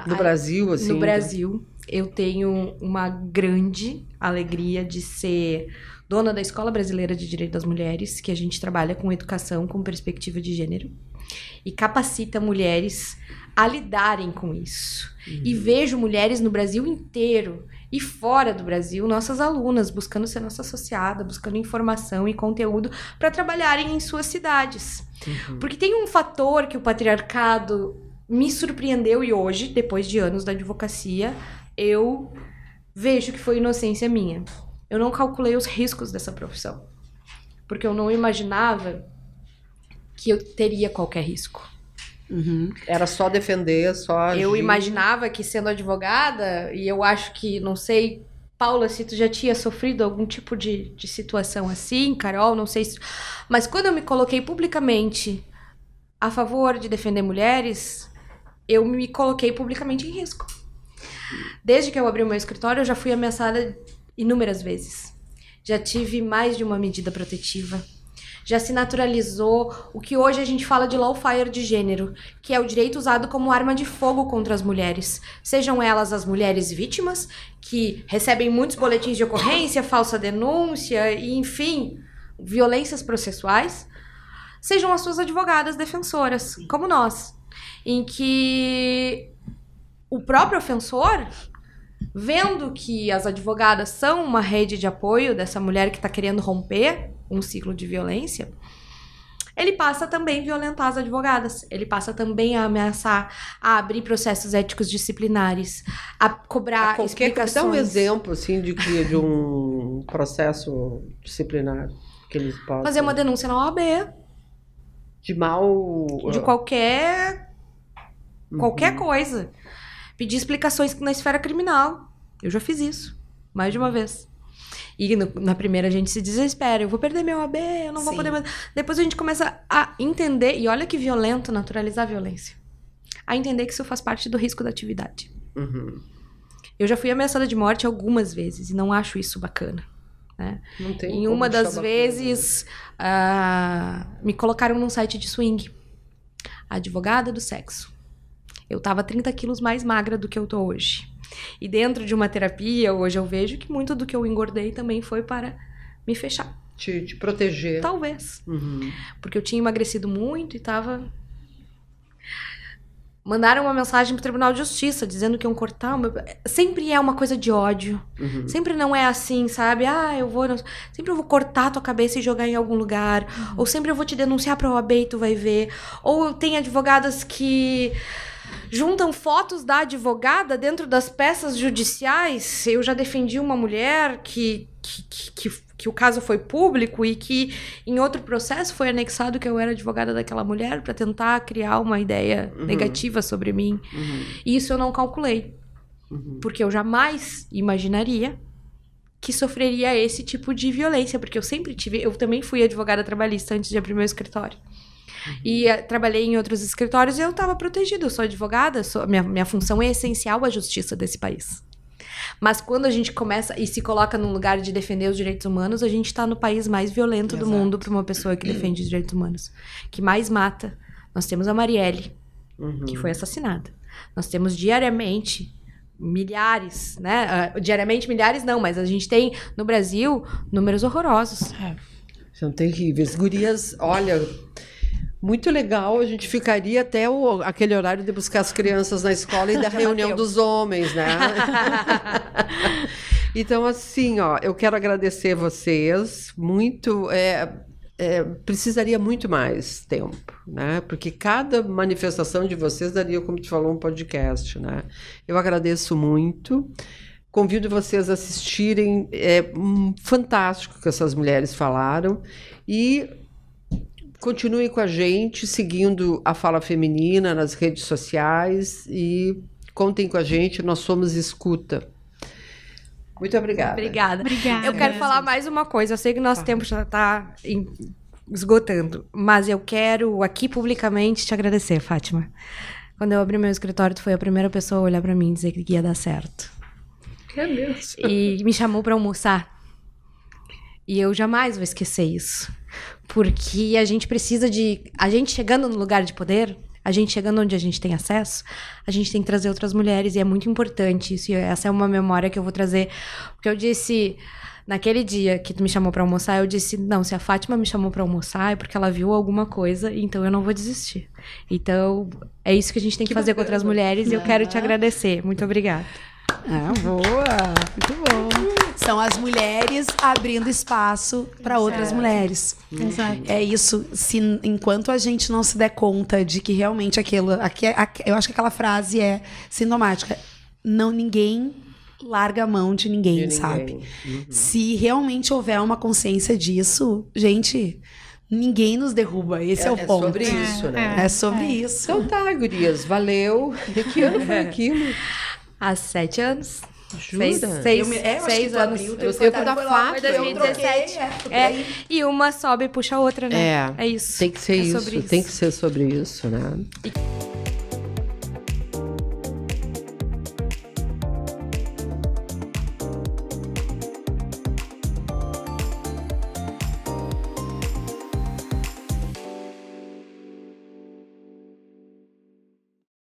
No Brasil, assim? No Brasil. Eu tenho uma grande alegria de ser dona da Escola Brasileira de Direito das Mulheres, que a gente trabalha com educação com perspectiva de gênero e capacita mulheres a lidarem com isso. E vejo mulheres no Brasil inteiro e fora do Brasil, nossas alunas, buscando ser nossa associada, buscando informação e conteúdo para trabalharem em suas cidades. Porque tem um fator que o patriarcado me surpreendeu e hoje, depois de anos da advocacia, eu vejo que foi inocência minha. Eu não calculei os riscos dessa profissão, porque eu não imaginava que eu teria qualquer risco. Era só defender, só agir. Eu imaginava que sendo advogada, e eu acho que, não sei, Paula, se tu já tinha sofrido algum tipo de situação assim, Carol, não sei se... Mas quando eu me coloquei publicamente a favor de defender mulheres, eu me coloquei publicamente em risco. Desde que eu abri o meu escritório, eu já fui ameaçada inúmeras vezes. Já tive mais de uma medida protetiva. Já se naturalizou o que hoje a gente fala de lawfare de gênero, que é o direito usado como arma de fogo contra as mulheres. Sejam elas as mulheres vítimas, que recebem muitos boletins de ocorrência, falsa denúncia, e, enfim, violências processuais. Sejam as suas advogadas defensoras, como nós, em que o próprio ofensor, vendo que as advogadas são uma rede de apoio dessa mulher que está querendo romper um ciclo de violência, ele passa também a violentar as advogadas, ele passa também a ameaçar, a abrir processos éticos disciplinares, a cobrar explicações. Dá um exemplo, assim, de um processo disciplinar que eles possam... Fazer uma denúncia na OAB. De mal... De qualquer coisa. Pedir explicações na esfera criminal. Eu já fiz isso, mais de uma vez. E na primeira a gente se desespera. Eu vou perder meu OAB, eu não vou poder mais... Depois a gente começa a entender, e olha que violento naturalizar a violência. A entender que isso faz parte do risco da atividade. Eu já fui ameaçada de morte algumas vezes, e não acho isso bacana. Né? Não tem em uma das vezes, me colocaram num site de swing. Advogada do sexo. Eu tava 30 quilos mais magra do que eu tô hoje. E dentro de uma terapia, hoje eu vejo que muito do que eu engordei também foi para me fechar. Te proteger. Talvez. Porque eu tinha emagrecido muito e tava... Mandaram uma mensagem pro Tribunal de Justiça dizendo que iam cortar o meu... Sempre é uma coisa de ódio. Sempre não é assim, sabe? Sempre eu vou cortar a tua cabeça e jogar em algum lugar. Ou sempre eu vou te denunciar pra OAB e tu vai ver. Ou tem advogadas que juntam fotos da advogada dentro das peças judiciais. Eu já defendi uma mulher que o caso foi público e que em outro processo foi anexado que eu era advogada daquela mulher para tentar criar uma ideia negativa sobre mim. E isso eu não calculei. Porque eu jamais imaginaria que sofreria esse tipo de violência, porque eu também fui advogada trabalhista antes de abrir meu escritório. E trabalhei em outros escritórios e eu estava protegida. Eu sou advogada, minha função é essencial à justiça desse país. Mas quando a gente começa e se coloca num lugar de defender os direitos humanos, a gente está no país mais violento do mundo para uma pessoa que defende os direitos humanos. Que mais mata. Nós temos a Marielle, que foi assassinada. Nós temos diariamente milhares, né? Diariamente milhares não, mas a gente tem no Brasil números horrorosos. São terríveis. Gurias, olha... Muito legal, a gente ficaria até aquele horário de buscar as crianças na escola e da reunião dos homens, né? Então, assim, eu quero agradecer vocês muito. Precisaria muito mais tempo, né? Porque cada manifestação de vocês daria, como tu falou, um podcast, né? Eu agradeço muito. Convido vocês a assistirem. É fantástico que essas mulheres falaram. E continuem com a gente, seguindo a Fala Feminina nas redes sociais e contem com a gente, nós somos escuta. Muito obrigada. Obrigada. Eu quero falar mais uma coisa, eu sei que nosso tempo já está esgotando. Mas eu quero aqui publicamente te agradecer, Fátima. Quando eu abri meu escritório, tu foi a primeira pessoa a olhar pra mim e dizer que ia dar certo. É mesmo. E me chamou pra almoçar. E eu jamais vou esquecer isso. Porque a gente precisa de... A gente chegando no lugar de poder, a gente chegando onde a gente tem acesso, a gente tem que trazer outras mulheres. E é muito importante isso. E essa é uma memória que eu vou trazer. Porque eu disse... Naquele dia que tu me chamou pra almoçar, eu disse, não, se a Fátima me chamou pra almoçar é porque ela viu alguma coisa, então eu não vou desistir. Então, é isso que a gente tem que fazer com outras mulheres e eu quero te agradecer. Muito obrigada. Boa! Muito bom. São as mulheres abrindo espaço para outras mulheres. Exato. É isso. Enquanto a gente não se der conta de que realmente eu acho que aquela frase é sintomática. Ninguém larga a mão de ninguém, sabe? Uhum. Se realmente houver uma consciência disso, gente, ninguém nos derruba. Esse é o ponto. É sobre isso, né? É sobre isso. Então tá, gurias, valeu. E que ano foi aquilo? Há 7 anos. Jura? 6 anos. Eu sei da Fátima. Foi 2017. E uma sobe e puxa a outra, né? É isso. Tem que ser isso. Tem que ser sobre isso, né?